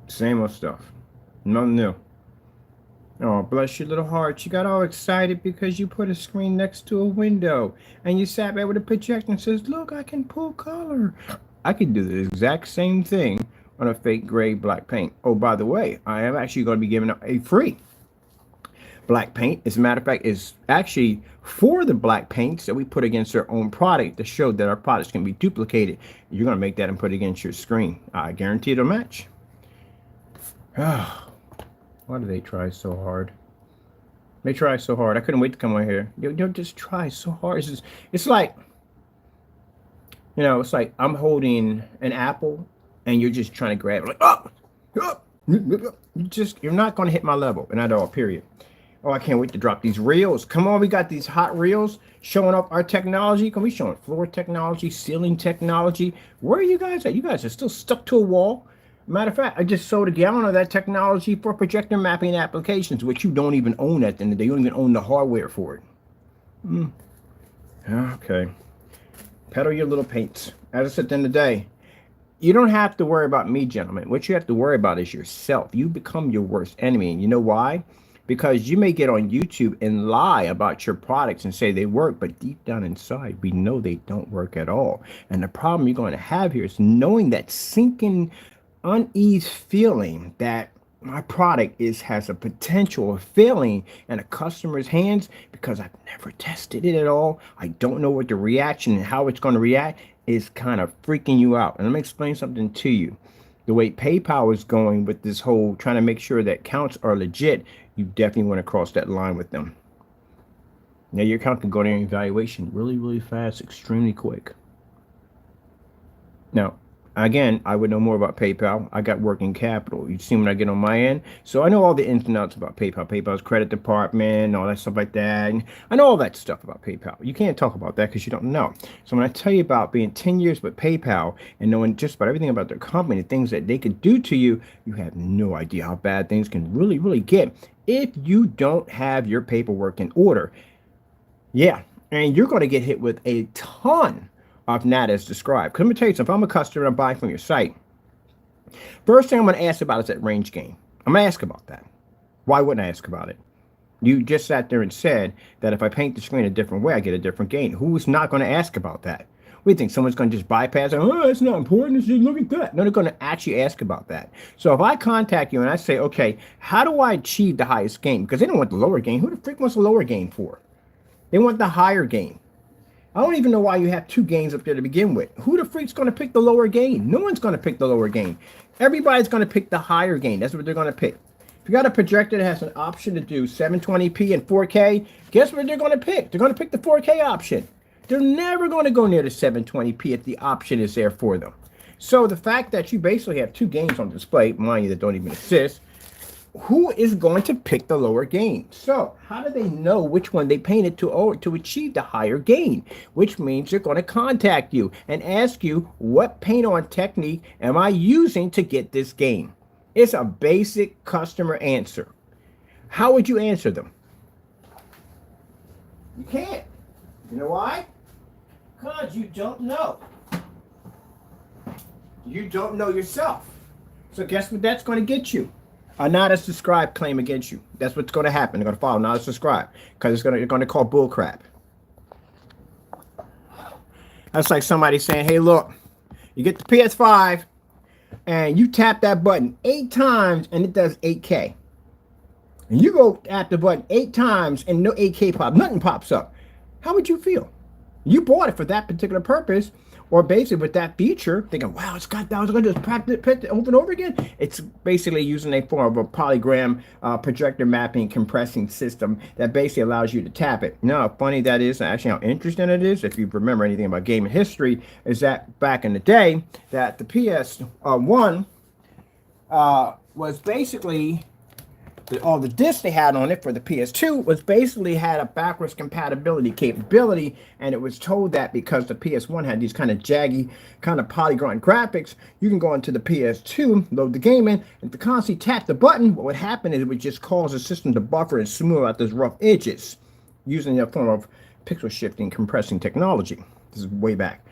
stuff. Nothing new. Oh, bless your little heart. You got all excited because you put a screen next to a window. And you sat there with a projector and says, look, I can pull color. I can do the exact same thing on a fake gray black paint. Oh, by the way, I am actually going to be giving out a free black paint. As a matter of fact, is actually for the black paints that we put against our own product to show that our products can be duplicated. You're going to make that and put it against your screen. I guarantee it'll match. Why do they try so hard? They try so hard. I couldn't wait to come on here. They just try so hard. It's like, it's like I'm holding an apple and you're just trying to grab it. Like, you're not going to hit my level. And at all, period. Oh, I can't wait to drop these reels. Come on, we got these hot reels showing off our technology. Can we show floor technology, ceiling technology? Where are you guys at? You guys are still stuck to a wall. Matter of fact, I just sold a gallon of that technology for projector mapping applications, which you don't even own at the end of the day. You don't even own the hardware for it. Okay. Pedal your little paints. As I said at the end of the day, you don't have to worry about me, gentlemen. What you have to worry about is yourself. You become your worst enemy. And you know why? Because you may get on YouTube and lie about your products and say they work, but deep down inside, we know they don't work at all. And the problem you're going to have here is knowing that sinking unease feeling that my product has a potential of failing in a customer's hands because I've never tested it at all. I don't know what the reaction and how it's going to react is kind of freaking you out. And let me explain something to you. The way PayPal is going with this whole trying to make sure that counts are legit, you definitely want to cross that line with them. Now your account can go to evaluation really, really fast, extremely quick. Now, again, I would know more about PayPal. I got working capital. You see when I get on my end. So I know all the ins and outs about PayPal. PayPal's credit department, all that stuff like that. And I know all that stuff about PayPal. You can't talk about that because you don't know. So when I tell you about being 10 years with PayPal and knowing just about everything about their company, the things that they could do to you, you have no idea how bad things can really, really get if you don't have your paperwork in order. Yeah, and you're going to get hit with a ton of not as described. Because let me tell you something, if I'm a customer and I'm buying from your site, first thing I'm going to ask about is that range gain. I'm going to ask about that. Why wouldn't I ask about it? You just sat there and said that if I paint the screen a different way, I get a different gain. Who's not going to ask about that? We think someone's going to just bypass it. Oh, it's not important. Just look at that. No, they're going to actually ask about that. So if I contact you and I say, okay, how do I achieve the highest gain? Because they don't want the lower gain. Who the frick wants the lower gain for? They want the higher gain. I don't even know why you have two gains up there to begin with. Who the freak's going to pick the lower gain? No one's going to pick the lower gain. Everybody's going to pick the higher gain. That's what they're going to pick. If you got a projector that has an option to do 720p and 4K, guess what they're going to pick? They're going to pick the 4K option. They're never going to go near the 720p if the option is there for them. So the fact that you basically have two gains on display, mind you, that don't even exist, who is going to pick the lower gain? So how do they know which one they painted to achieve the higher gain? Which means they're going to contact you and ask you, what paint on technique am I using to get this gain? It's a basic customer answer. How would you answer them? You can't. You know why? Because you don't know. You don't know yourself. So guess what that's going to get you? A not as described claim against you. That's what's going to happen. They're going to file not as described because they're going to call bull crap. That's like somebody saying, hey, look, you get the PS5 and you tap that button 8 times and it does 8K. And you go tap the button 8 times and no 8K pops, nothing pops up. How would you feel? You bought it for that particular purpose, or basically with that feature, thinking, wow, it's got that. I was going to just practice it over and over again. It's basically using a form of a polygram projector mapping compressing system that basically allows you to tap it. Now, how funny that is, and actually how interesting it is, if you remember anything about gaming history, is that back in the day, that the PS1 was basically all the discs they had on it for the PS2 was basically had a backwards compatibility capability, and it was told that because the PS1 had these kind of jaggy, kind of polygon graphics, you can go into the PS2, load the game in, and if you constantly tap the button, what would happen is it would just cause the system to buffer and smooth out those rough edges using a form of pixel shifting compressing technology. This is way back.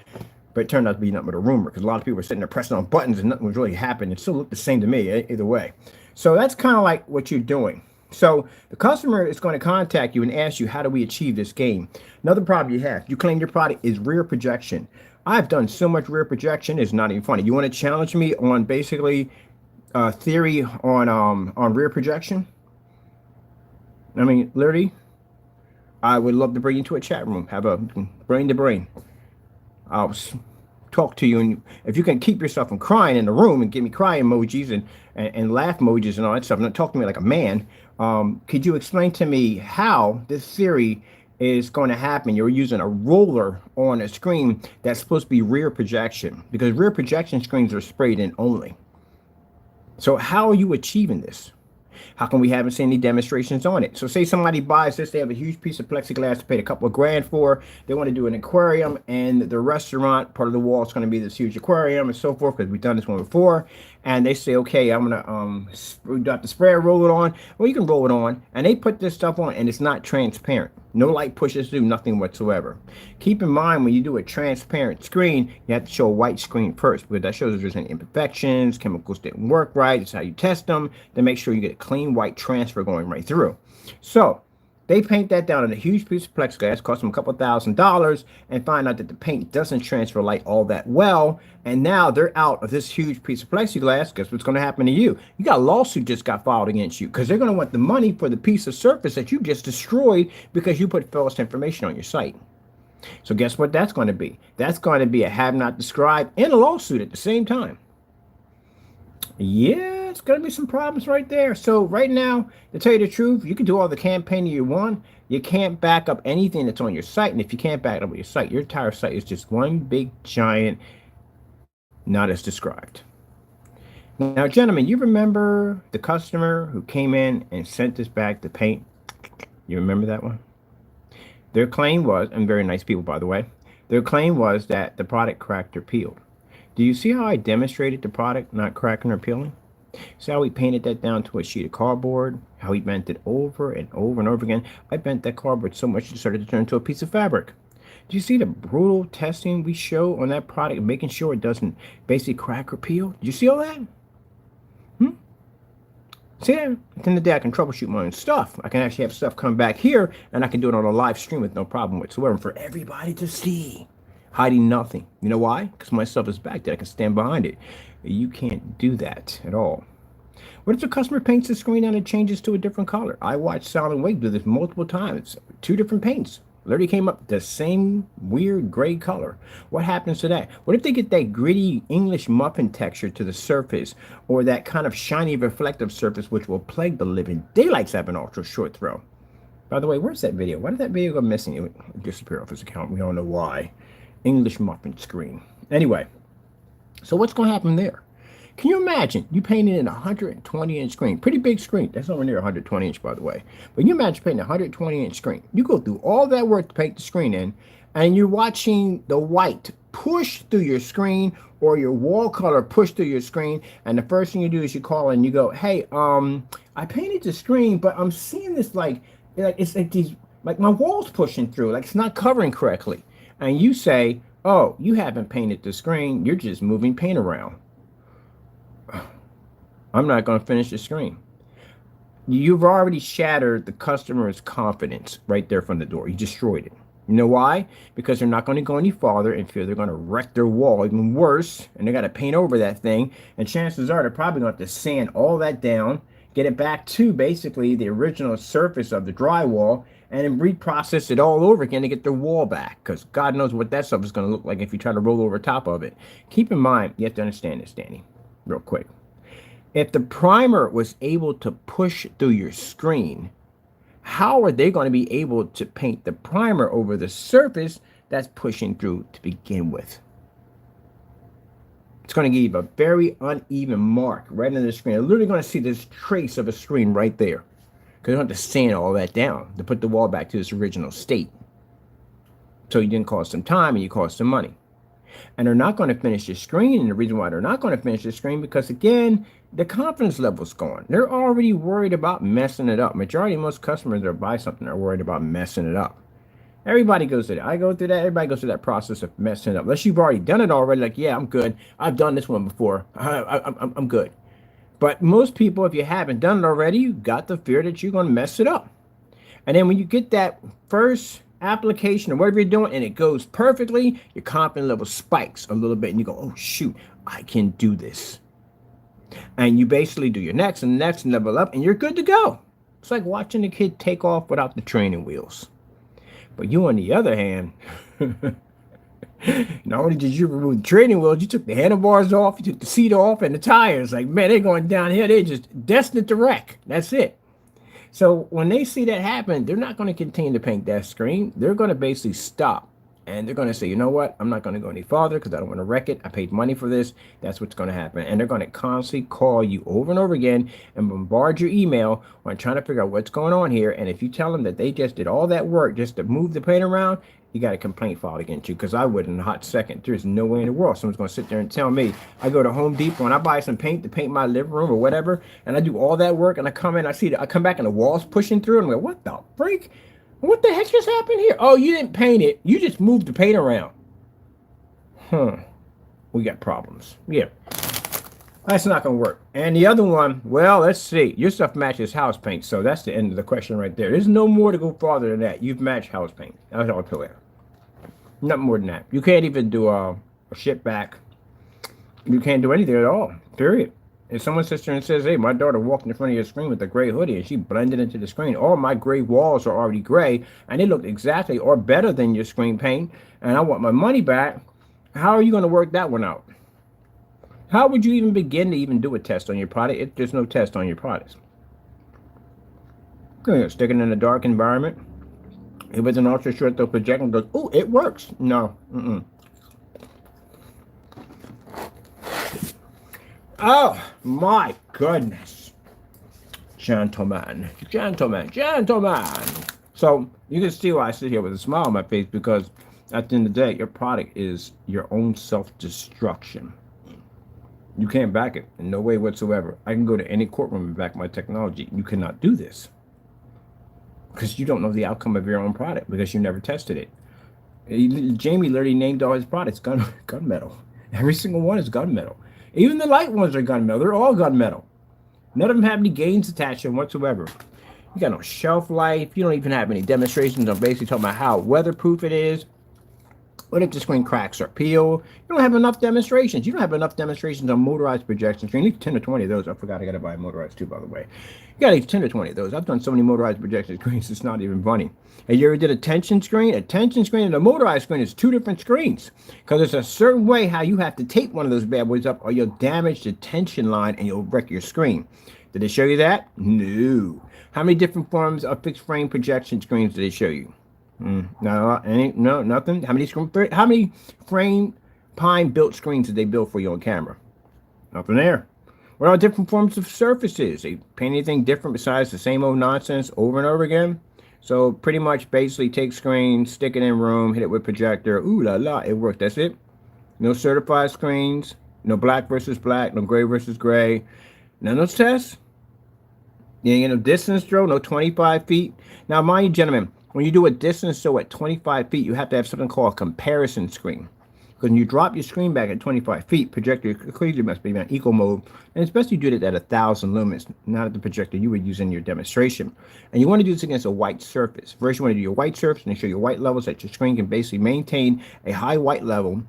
But it turned out to be nothing but a rumor because a lot of people were sitting there pressing on buttons and nothing was really happening. It still looked the same to me, either way. So that's kind of like what you're doing. So the customer is going to contact you and ask you, how do we achieve this gain? Another problem you have, you claim your product is rear projection. I've done so much rear projection, it's not even funny. You want to challenge me on basically theory on rear projection? I mean, literally, I would love to bring you to a chat room, have a brain to brain. I'll talk to you, and if you can keep yourself from crying in the room and give me cry emojis and laugh emojis and all that stuff, and talk to me like a man, could you explain to me how this theory is going to happen? You're using a roller on a screen that's supposed to be rear projection, because rear projection screens are sprayed in only. So how are you achieving this? How come we haven't seen any demonstrations on it? So say somebody buys this, they have a huge piece of plexiglass to pay a couple of grand for. They want to do an aquarium, and the restaurant, part of the wall is going to be this huge aquarium and so forth, because we've done this one before. And they say, okay, I'm going to got the spray, roll it on. Well, you can roll it on. And they put this stuff on, and it's not transparent. No light pushes through, nothing whatsoever. Keep in mind, when you do a transparent screen, you have to show a white screen first, because that shows if there's any imperfections, chemicals didn't work right. It's how you test them to make sure you get a clean white transfer going right through. So they paint that down on a huge piece of plexiglass, cost them a couple $1,000s, and find out that the paint doesn't transfer light all that well. And now they're out of this huge piece of plexiglass. Guess what's going to happen to you? You got a lawsuit just got filed against you, because they're going to want the money for the piece of surface that you just destroyed because you put false information on your site. So guess what that's going to be? That's going to be a have not described and a lawsuit at the same time. Yeah, it's going to be some problems right there. So right now, to tell you the truth, you can do all the campaigning you want. You can't back up anything that's on your site. And if you can't back up your site, your entire site is just one big giant not as described. Now, gentlemen, you remember the customer who came in and sent us back the paint? You remember that one? Their claim was, and very nice people, by the way, their claim was that the product cracked or peeled. Do you see how I demonstrated the product not cracking or peeling? See how we painted that down to a sheet of cardboard? How we bent it over and over and over again? I bent that cardboard so much it started to turn into a piece of fabric. Do you see the brutal testing we show on that product, making sure it doesn't basically crack or peel? Do you see all that? See, at the end of the day, I can troubleshoot my own stuff. I can actually have stuff come back here, and I can do it on a live stream with no problem whatsoever for everybody to see. Hiding nothing. You know why? Because my stuff is back there. I can stand behind it. You can't do that at all. What if the customer paints the screen and it changes to a different color? I watched Silent Wake do this multiple times. 2 different paints. Literally came up the same weird gray color. What happens to that? What if they get that gritty English muffin texture to the surface, or that kind of shiny reflective surface which will plague the living daylights out of an ultra short throw? By the way, where's that video? Why did that video go missing? It disappeared off his account. We don't know why. English muffin screen. Anyway, so what's going to happen there? Can you imagine you painted in a 120-inch screen? Pretty big screen. That's nowhere near 120-inch, by the way. But you imagine painting a 120-inch screen. You go through all that work to paint the screen in, and you're watching the white push through your screen or your wall color push through your screen. And the first thing you do is you call and you go, hey, I painted the screen, but I'm seeing this it's like these, like my wall's pushing through, like it's not covering correctly. And you say, oh, you haven't painted the screen. You're just moving paint around. I'm not going to finish the screen. You've already shattered the customer's confidence right there from the door. You destroyed it. You know why? Because they're not going to go any farther and fear they're going to wreck their wall even worse. And they got to paint over that thing. And chances are they're probably going to have to sand all that down, get it back to basically the original surface of the drywall, and then reprocess it all over again to get their wall back. Because God knows what that stuff is going to look like if you try to roll over top of it. Keep in mind, you have to understand this, Danny, real quick. If the primer was able to push through your screen, how are they going to be able to paint the primer over the surface that's pushing through to begin with? It's going to give you a very uneven mark right in the screen. You're literally going to see this trace of a screen right there. Because you don't have to sand all that down to put the wall back to its original state. So you didn't cost some time and you cost some money. And they're not going to finish the screen. And the reason why they're not going to finish the screen, because again, the confidence level's gone. They're already worried about messing it up. Majority of most customers that buy something are worried about messing it up. Everybody goes through that. I go through that. Everybody goes through that process of messing it up. Unless you've already done it already, like, yeah, I'm good. I've done this one before. I'm good. But most people, if you haven't done it already, you got the fear that you're going to mess it up. And then when you get that first application or whatever you're doing and it goes perfectly, your confidence level spikes a little bit and you go, oh shoot, I can do this. And you basically do your next and next and level up and you're good to go. It's like watching a kid take off without the training wheels. But you, on the other hand, not only did you remove the training wheels, you took the handlebars off, you took the seat off, and the tires. Like, man, they're going downhill. They're just destined to wreck. That's it. So when they see that happen, they're not going to continue to paint that screen. They're going to basically stop. And they're going to say, you know what? I'm not going to go any farther because I don't want to wreck it. I paid money for this. That's what's going to happen. And they're going to constantly call you over and over again and bombard your email on trying to figure out what's going on here. And if you tell them that they just did all that work just to move the paint around, you got a complaint filed against you, because I would in a hot second. There's no way in the world someone's going to sit there and tell me. I go to Home Depot and I buy some paint to paint my living room or whatever, and I do all that work, and I come in, I come back and the wall's pushing through, and I'm like, what the freak? What the heck just happened here? Oh, you didn't paint it. You just moved the paint around. We got problems. Yeah. That's not going to work. And the other one, well, let's see. Your stuff matches house paint, so that's the end of the question right there. There's no more to go farther than that. You've matched house paint. That's all I tell you. Not more than that. You can't even do a ship back. You can't do anything at all. Period. If someone sits there and says, hey, my daughter walked in front of your screen with a gray hoodie and she blended into the screen, all my gray walls are already gray and they look exactly or better than your screen paint, and I want my money back, how are you going to work that one out? How would you even begin to even do a test on your product if there's no test on your products? Stick it in a dark environment. If it's an ultra short throw projector, goes, oh, it works. No. Oh, my goodness. Gentlemen. So you can see why I sit here with a smile on my face, because at the end of the day, your product is your own self-destruction. You can't back it in no way whatsoever. I can go to any courtroom and back my technology. You cannot do this because you don't know the outcome of your own product because you never tested it. Jamie literally named all his products gunmetal. Every single one is gunmetal. Even the light ones are gunmetal. They're all gunmetal. None of them have any gains attached to them whatsoever. You got no shelf life. You don't even have any demonstrations on basically talking about how weatherproof it is. What if the screen cracks or peel? You don't have enough demonstrations. You don't have enough demonstrations on motorized projection screen. At least 10 or 20 of those. I forgot I got to buy motorized too, by the way. You got at least 10 or 20 of those. I've done so many motorized projection screens, it's not even funny. And you ever did a tension screen? A tension screen and a motorized screen is two different screens. Because there's a certain way how you have to tape one of those bad boys up or you'll damage the tension line and you'll wreck your screen. Did they show you that? No. How many different forms of fixed frame projection screens did they show you? No, nothing. How many frame pine built screens did they build for you on camera? Nothing there. What are different forms of surfaces? They paint anything different besides the same old nonsense over and over again? So pretty much basically take screen, stick it in room, hit it with projector. Ooh la la, it worked. That's it. No certified screens, no black versus black, no gray versus gray. None of those tests. You know, distance throw, no 25 feet. Now, mind you, gentlemen, when you do a distance throw at 25 feet, you have to have something called a comparison screen. Because when you drop your screen back at 25 feet, projector clearly must be in equal mode. And it's best you do it at 1,000 lumens, not at the projector you would use in your demonstration. And you want to do this against a white surface. First, you want to do your white surface and show your white levels that your screen can basically maintain a high white level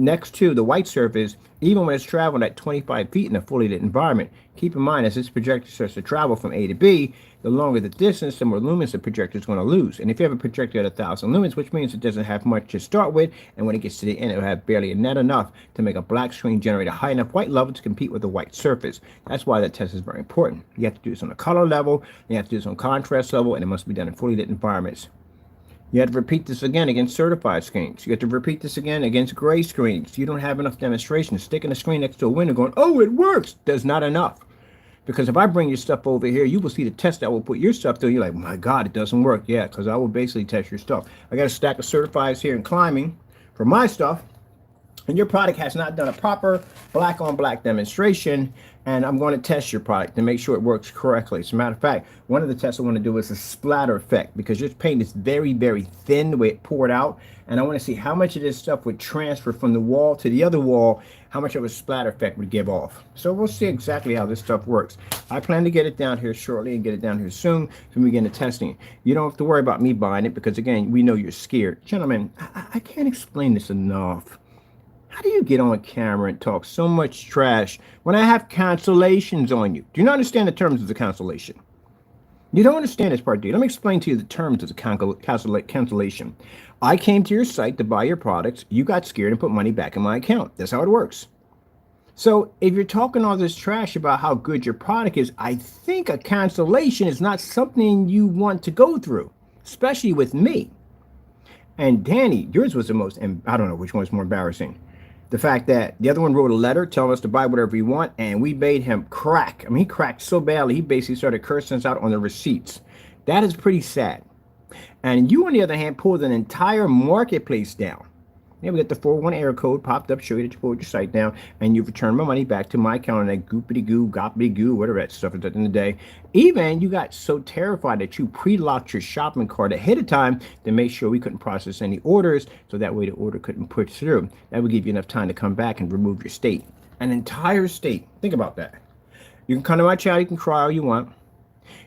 next to the white surface, even when it's traveling at 25 feet in a fully lit environment. Keep in mind, as this projector starts to travel from A to B, the longer the distance, the more lumens the projector is going to lose. And if you have a projector at 1,000 lumens, which means it doesn't have much to start with, and when it gets to the end, it'll have barely net enough to make a black screen generate a high enough white level to compete with the white surface. That's why that test is very important. You have to do this on a color level, you have to do this on contrast level, and it must be done in fully lit environments. You have to repeat this again against certified screens. You have to repeat this again against gray screens. You don't have enough demonstration. Sticking a screen next to a window going, oh, it works, does not enough. Because if I bring your stuff over here, you will see the test I will put your stuff through. You're like, my God, it doesn't work. Yeah, because I will basically test your stuff. I got a stack of certifieds here in climbing for my stuff. And your product has not done a proper black on black demonstration, and I'm going to test your product to make sure it works correctly. As a matter of fact, one of the tests I want to do is a splatter effect, because your paint is very, very thin the way it poured out, and I want to see how much of this stuff would transfer from the wall to the other wall, how much of a splatter effect would give off. So we'll see exactly how this stuff works. I plan to get it down here shortly and get it down here soon so we begin the testing. You don't have to worry about me buying it because, again, we know you're scared. Gentlemen, I can't explain this enough. How do you get on camera and talk so much trash when I have cancellations on you? Do you not understand the terms of the cancellation? You don't understand this part, do you? Let me explain to you the terms of the cancellation. I came to your site to buy your products. You got scared and put money back in my account. That's how it works. So if you're talking all this trash about how good your product is, I think a cancellation is not something you want to go through, especially with me. And Danny, yours was the most, and I don't know which one's more embarrassing. The fact that the other one wrote a letter telling us to buy whatever we want, and we made him crack. I mean, he cracked so badly, he basically started cursing us out on the receipts. That is pretty sad. And you, on the other hand, pulled an entire marketplace down. Yeah, we got the 401 error code popped up, show you that you pulled your site down, and you've returned my money back to my account, and that goopity-goo, goppity-goo, whatever that stuff is at the end of the day. Even you got so terrified that you pre-locked your shopping cart ahead of time to make sure we couldn't process any orders, so that way the order couldn't push through. That would give you enough time to come back and remove your state. An entire state. Think about that. You can come to my channel, you can cry all you want.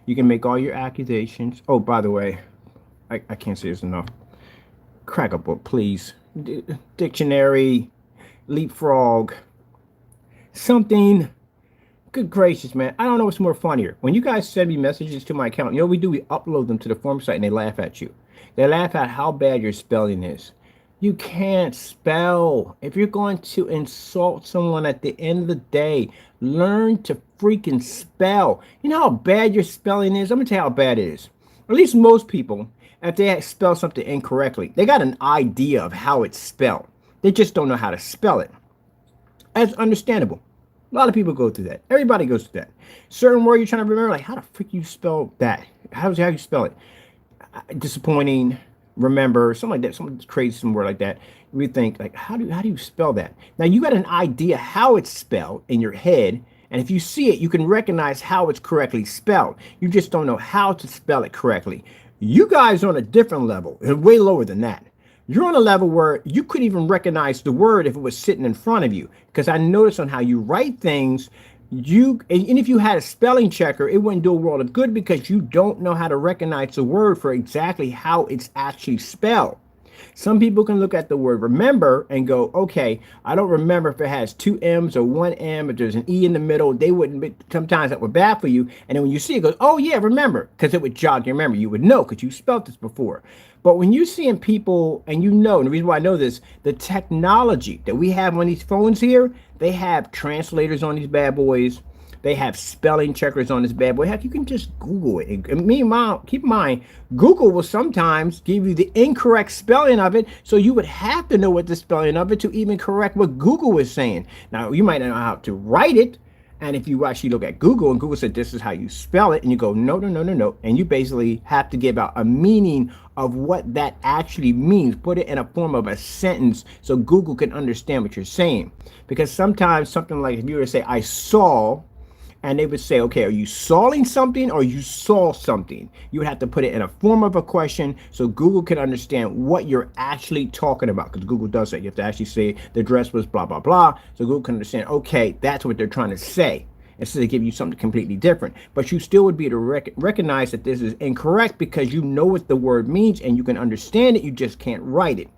You can make all your accusations. Oh, by the way, I can't say this enough. Crack a book, please. Dictionary, leapfrog, something. Good gracious, man. I don't know what's more funnier. When you guys send me messages to my account, you know what we do? We upload them to the forum site and they laugh at you. They laugh at how bad your spelling is. You can't spell. If you're going to insult someone at the end of the day, learn to freaking spell. You know how bad your spelling is? I'm going to tell you how bad it is. At least most people, if they spell something incorrectly, they got an idea of how it's spelled. They just don't know how to spell it. That's understandable. A lot of people go through that. Everybody goes through that. Certain word you're trying to remember, like, how the frick you spell that? How you spell it? Disappointing, remember, something like that, some crazy, some word like that. We think, like, how do you spell that? Now, you got an idea how it's spelled in your head, and if you see it, you can recognize how it's correctly spelled. You just don't know how to spell it correctly. You guys are on a different level, and way lower than that. You're on a level where you couldn't even recognize the word if it was sitting in front of you. Because I noticed on how you write things, and if you had a spelling checker, it wouldn't do a world of good because you don't know how to recognize the word for exactly how it's actually spelled. Some people can look at the word remember and go, okay, I don't remember if it has two M's or one M, if there's an E in the middle. They wouldn't be, sometimes that would bad for you. And then when you see it, goes, oh yeah, remember, because it would jog your memory. You would know because you spelt this before. But when you're seeing people, and you know, and the reason why I know this, the technology that we have on these phones here, they have translators on these bad boys. They have spelling checkers on this bad boy. Heck, you can just Google it. And meanwhile, keep in mind, Google will sometimes give you the incorrect spelling of it, so you would have to know what the spelling of it to even correct what Google is saying. Now, you might not know how to write it, and if you actually look at Google, and Google said this is how you spell it, and you go, no, no, no, no, no, and you basically have to give out a meaning of what that actually means. Put it in a form of a sentence so Google can understand what you're saying. Because sometimes something like if you were to say, I saw, and they would say, okay, are you sawing something or you saw something? You would have to put it in a form of a question so Google can understand what you're actually talking about, because Google does that. You have to actually say the dress was blah, blah, blah, so Google can understand, okay, that's what they're trying to say, instead of give you something completely different. But you still would be able to recognize that this is incorrect because you know what the word means and you can understand it, you just can't write it.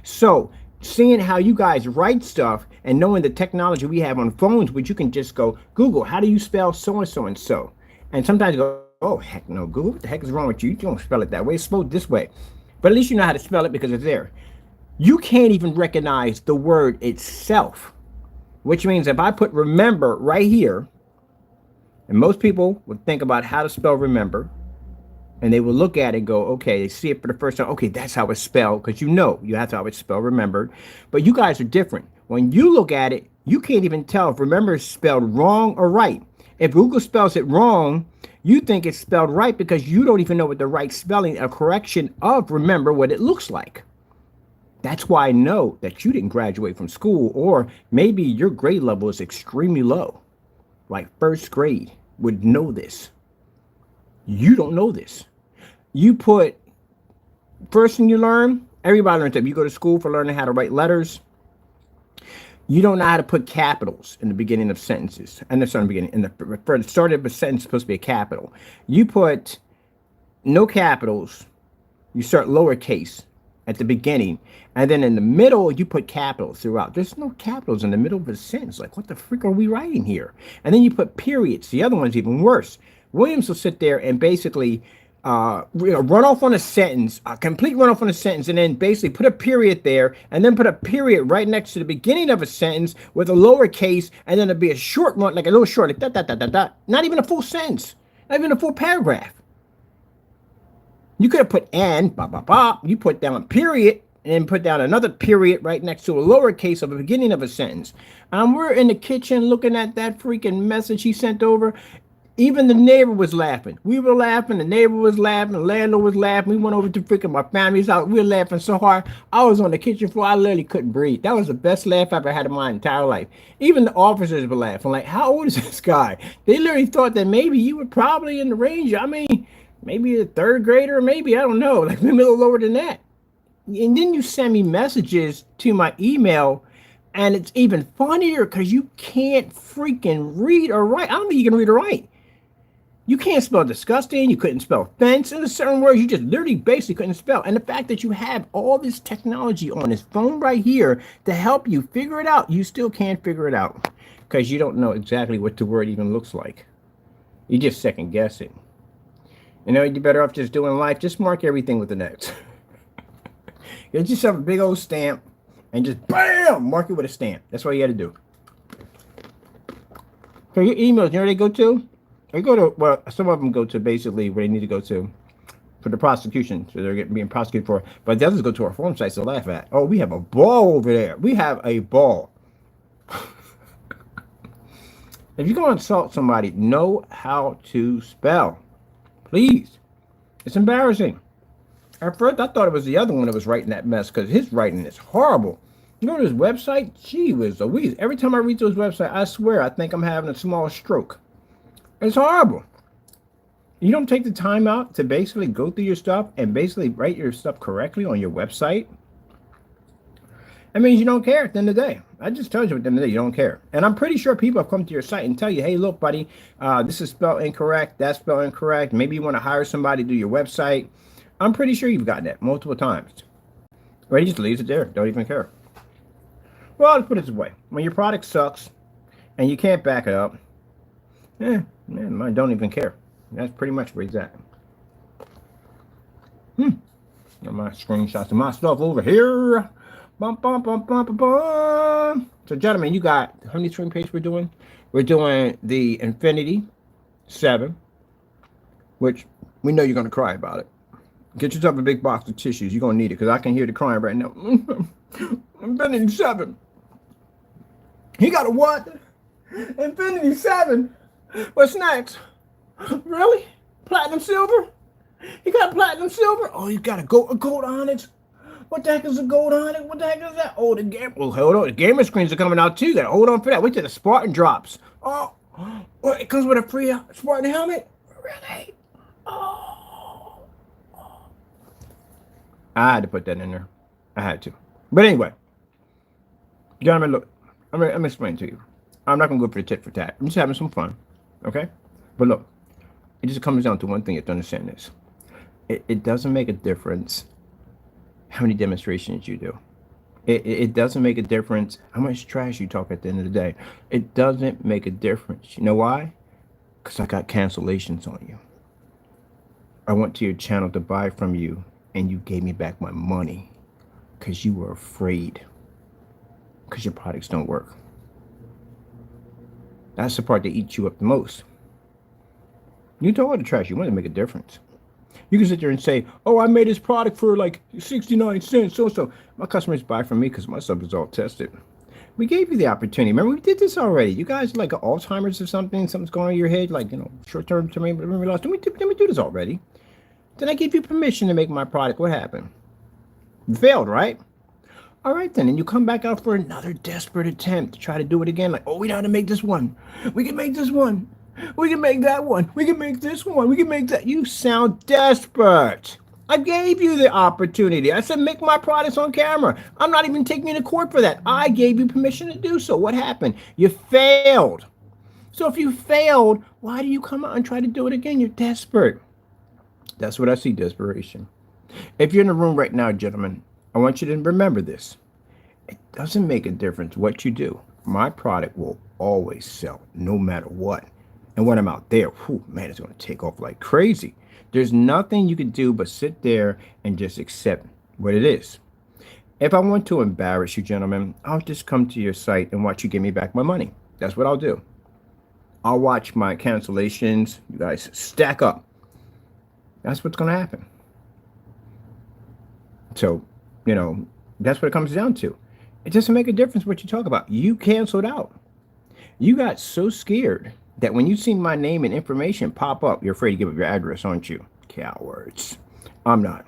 So seeing how you guys write stuff and knowing the technology we have on phones, which you can just go, Google, how do you spell so-and-so and so? And sometimes you go, oh, heck no, Google, what the heck is wrong with you? You don't spell it that way. It's spelled this way. But at least you know how to spell it because it's there. You can't even recognize the word itself, which means if I put remember right here, and most people would think about how to spell remember, and they will look at it and go, okay, they see it for the first time. Okay, that's how it's spelled, because you know you have to how it's spelled, remembered. But you guys are different. When you look at it, you can't even tell if remember is spelled wrong or right. If Google spells it wrong, you think it's spelled right because you don't even know what the right spelling or correction of remember what it looks like. That's why I know that you didn't graduate from school, or maybe your grade level is extremely low. Like first grade would know this. You don't know this. You put, first thing you learn, everybody learns that. You go to school for learning how to write letters. You don't know how to put capitals in the beginning of sentences. And that's not the beginning. For the start of a sentence, it's supposed to be a capital. You put no capitals. You start lowercase at the beginning. And then in the middle, you put capitals throughout. There's no capitals in the middle of a sentence. Like, what the freak are we writing here? And then you put periods. The other one's even worse. Williams will sit there and basically run off on a sentence, a complete run off on a sentence, and then basically put a period there, and then put a period right next to the beginning of a sentence with a lowercase, and then it'll be a short one, like a little short, like dot, dot, dot, dot, dot. Not even a full sentence, not even a full paragraph. You could have put and, blah, blah, blah. You put down a period, and then put down another period right next to a lowercase of the beginning of a sentence. We're in the kitchen looking at that freaking message he sent over. Even the neighbor was laughing. We were laughing. The neighbor was laughing. The landlord was laughing. We went over to freaking my family's house. We were laughing so hard. I was on the kitchen floor. I literally couldn't breathe. That was the best laugh I've ever had in my entire life. Even the officers were laughing. Like, how old is this guy? They literally thought that maybe you were probably in the range. I mean, maybe a third grader, maybe, I don't know, like maybe a little lower than that. And then you send me messages to my email, and it's even funnier because you can't freaking read or write. I don't think you can read or write. You can't spell disgusting. You couldn't spell fence. And there's certain words you just literally basically couldn't spell. And the fact that you have all this technology on this phone right here to help you figure it out, you still can't figure it out because you don't know exactly what the word even looks like. You just second guess it. You know, you're better off just doing life. Just mark everything with an X. Get yourself a big old stamp and just bam, mark it with a stamp. That's what you got to do. So your emails, you know where they go to? They go to, well, some of them go to basically where they need to go to for the prosecution. So they're being prosecuted for, but the others go to our forum sites to laugh at. Oh, we have a ball over there. We have a ball. If you're going to insult somebody, know how to spell. Please. It's embarrassing. At first, I thought it was the other one that was writing that mess because his writing is horrible. You know his website? Gee whiz Louise. Every time I read through his website, I swear I think I'm having a small stroke. It's horrible. You don't take the time out to basically go through your stuff and basically write your stuff correctly on your website. That means you don't care at the end of the day. I just told you at the end of the day, you don't care. And I'm pretty sure people have come to your site and tell you, hey, look, buddy, this is spelled incorrect. That's spelled incorrect. Maybe you want to hire somebody to do your website. I'm pretty sure you've gotten that multiple times. Or he just leaves it there. Don't even care. Well, let's put it this way. When your product sucks and you can't back it up, man, I don't even care. That's pretty much where he's at. Got my screenshots of my stuff over here. Bum, bum, bum, bum, bum, bum. So, gentlemen, you got how many string pages we're doing? We're doing the Infinity 7, which we know you're going to cry about it. Get yourself a big box of tissues. You're going to need it because I can hear the crying right now. Infinity 7. He got a what? Infinity 7? What's next? Really? Platinum silver? He got platinum silver? Oh, he's got a gold on it. What the heck is a gold on it? What the heck is that? Oh, the game. Well, hold on. The gamer screens are coming out too. Gotta hold on for that. Wait till the Spartan drops. Oh, it comes with a free Spartan helmet? Really? Oh. I had to put that in there. I had to. But anyway, gentlemen, look. I'm gonna explain to you. I'm not gonna go for the tit for tat. I'm just having some fun. Okay? But look, it just comes down to one thing you have to understand this. It doesn't make a difference how many demonstrations you do. It doesn't make a difference how much trash you talk at the end of the day. It doesn't make a difference. You know why? Because I got cancellations on you. I went to your channel to buy from you, and you gave me back my money because you were afraid because your products don't work. That's the part that eats you up the most. You do all the trash. You want to make a difference. You can sit there and say, oh, I made this product for like 69 cents. So my customers buy from me because my stuff is all tested. We gave you the opportunity. Remember, we did this already. You guys like Alzheimer's or something? Something's going on in your head, like, short-term memory loss. Didn't we do this already? Then I gave you permission to make my product. What happened? You failed, right? All right, then. And you come back out for another desperate attempt to try to do it again. Like, oh, we know how to make this one. We can make this one. We can make that one. We can make this one. We can make that. You sound desperate. I gave you the opportunity. I said, make my products on camera. I'm not even taking you to court for that. I gave you permission to do so. What happened? You failed. So if you failed, why do you come out and try to do it again? You're desperate. That's what I see, desperation. If you're in the room right now, gentlemen, I want you to remember this. It doesn't make a difference what you do. My product will always sell no matter what. And when I'm out there, whew, man, it's going to take off like crazy. There's nothing you can do but sit there and just accept what it is. If I want to embarrass you, gentlemen, I'll just come to your site and watch you give me back my money. That's what I'll do. I'll watch my cancellations, you guys, stack up. That's what's going to happen. So, that's what it comes down to. It doesn't make a difference what you talk about. You canceled out. You got so scared that when you see my name and information pop up, you're afraid to give up your address, aren't you? Cowards. I'm not.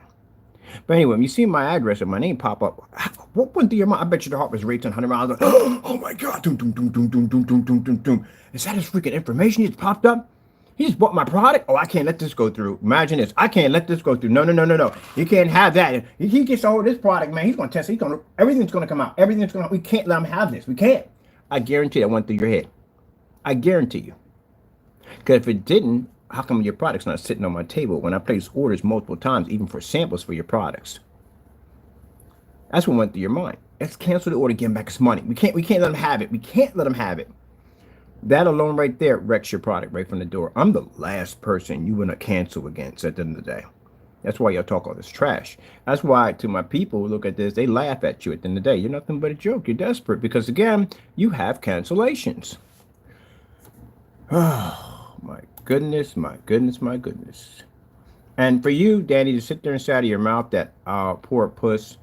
But anyway, when you see my address and my name pop up, what went through your mind? I bet you the heart was racing 100 miles. Oh my God. Doom, doom, doom, doom, doom, doom, doom, doom, doom, doom. Is that his freaking information? He just popped up? He just bought my product? Oh, I can't let this go through. Imagine this. I can't let this go through. No. You can't have that. He gets a hold of this product, man. He's going to test it. Everything's going to come out. We can't let him have this. We can't. I guarantee that went through your head. I guarantee you. Because if it didn't, how come your product's not sitting on my table when I place orders multiple times, even for samples for your products? That's what went through your mind. Let's cancel the order, give him back his money. We can't let him have it. We can't let him have it. That alone right there wrecks your product right from the door. I'm the last person you want to cancel against at the end of the day. That's why y'all talk all this trash. That's why to my people who look at this, they laugh at you at the end of the day. You're nothing but a joke. You're desperate because, again, you have cancellations. Oh, my goodness, my goodness, my goodness. And for you, Danny, to sit there inside of your mouth, that poor puss,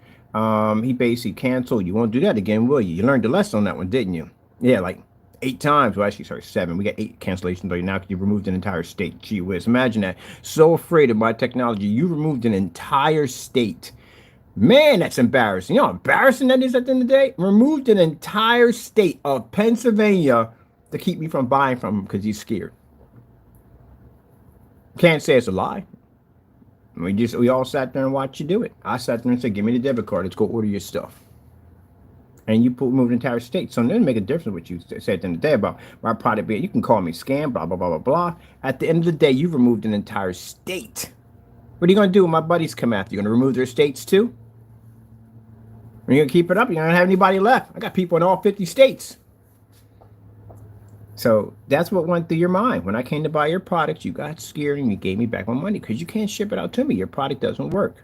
he basically canceled. You won't do that again, will you? You learned the lesson on that one, didn't you? Yeah, like 8 times. Well, actually, sorry, 7. We got 8 cancellations on you now because you removed an entire state. Gee whiz. Imagine that. So afraid of my technology, you removed an entire state. Man, that's embarrassing. You know how embarrassing that is at the end of the day? Removed an entire state of Pennsylvania to keep me from buying from him because he's scared. Can't say it's a lie. We all sat there and watched you do it. I sat there and said, give me the debit card. Let's go order your stuff. And you moved the entire state. So it doesn't make a difference what you said at the end of the day about my product. You can call me scam, blah, blah, blah, blah, blah. At the end of the day, you removed an entire state. What are you going to do when my buddies come after you? Going to remove their states too? When you're gonna keep it up, you're not gonna have anybody left. I got people in all 50 states. So that's what went through your mind. When I came to buy your product, you got scared and you gave me back my money because you can't ship it out to me. Your product doesn't work.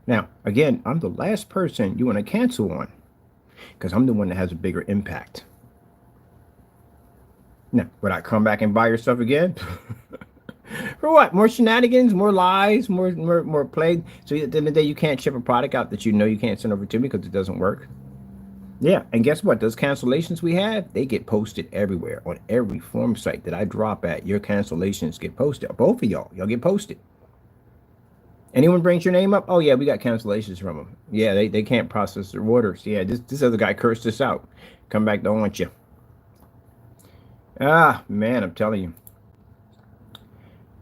Now, again, I'm the last person you want to cancel on because I'm the one that has a bigger impact. Now, would I come back and buy your stuff again? For what? More shenanigans, more lies, more plague. So at the end of the day, you can't ship a product out that you know you can't send over to me because it doesn't work. Yeah, and guess what? Those cancellations we have, they get posted everywhere on every forum site that I drop at. Your cancellations get posted. Both of y'all get posted. Anyone brings your name up? Oh yeah, we got cancellations from them. Yeah, they can't process their orders. Yeah, this other guy cursed us out. Come back, don't want you. Ah, man, I'm telling you.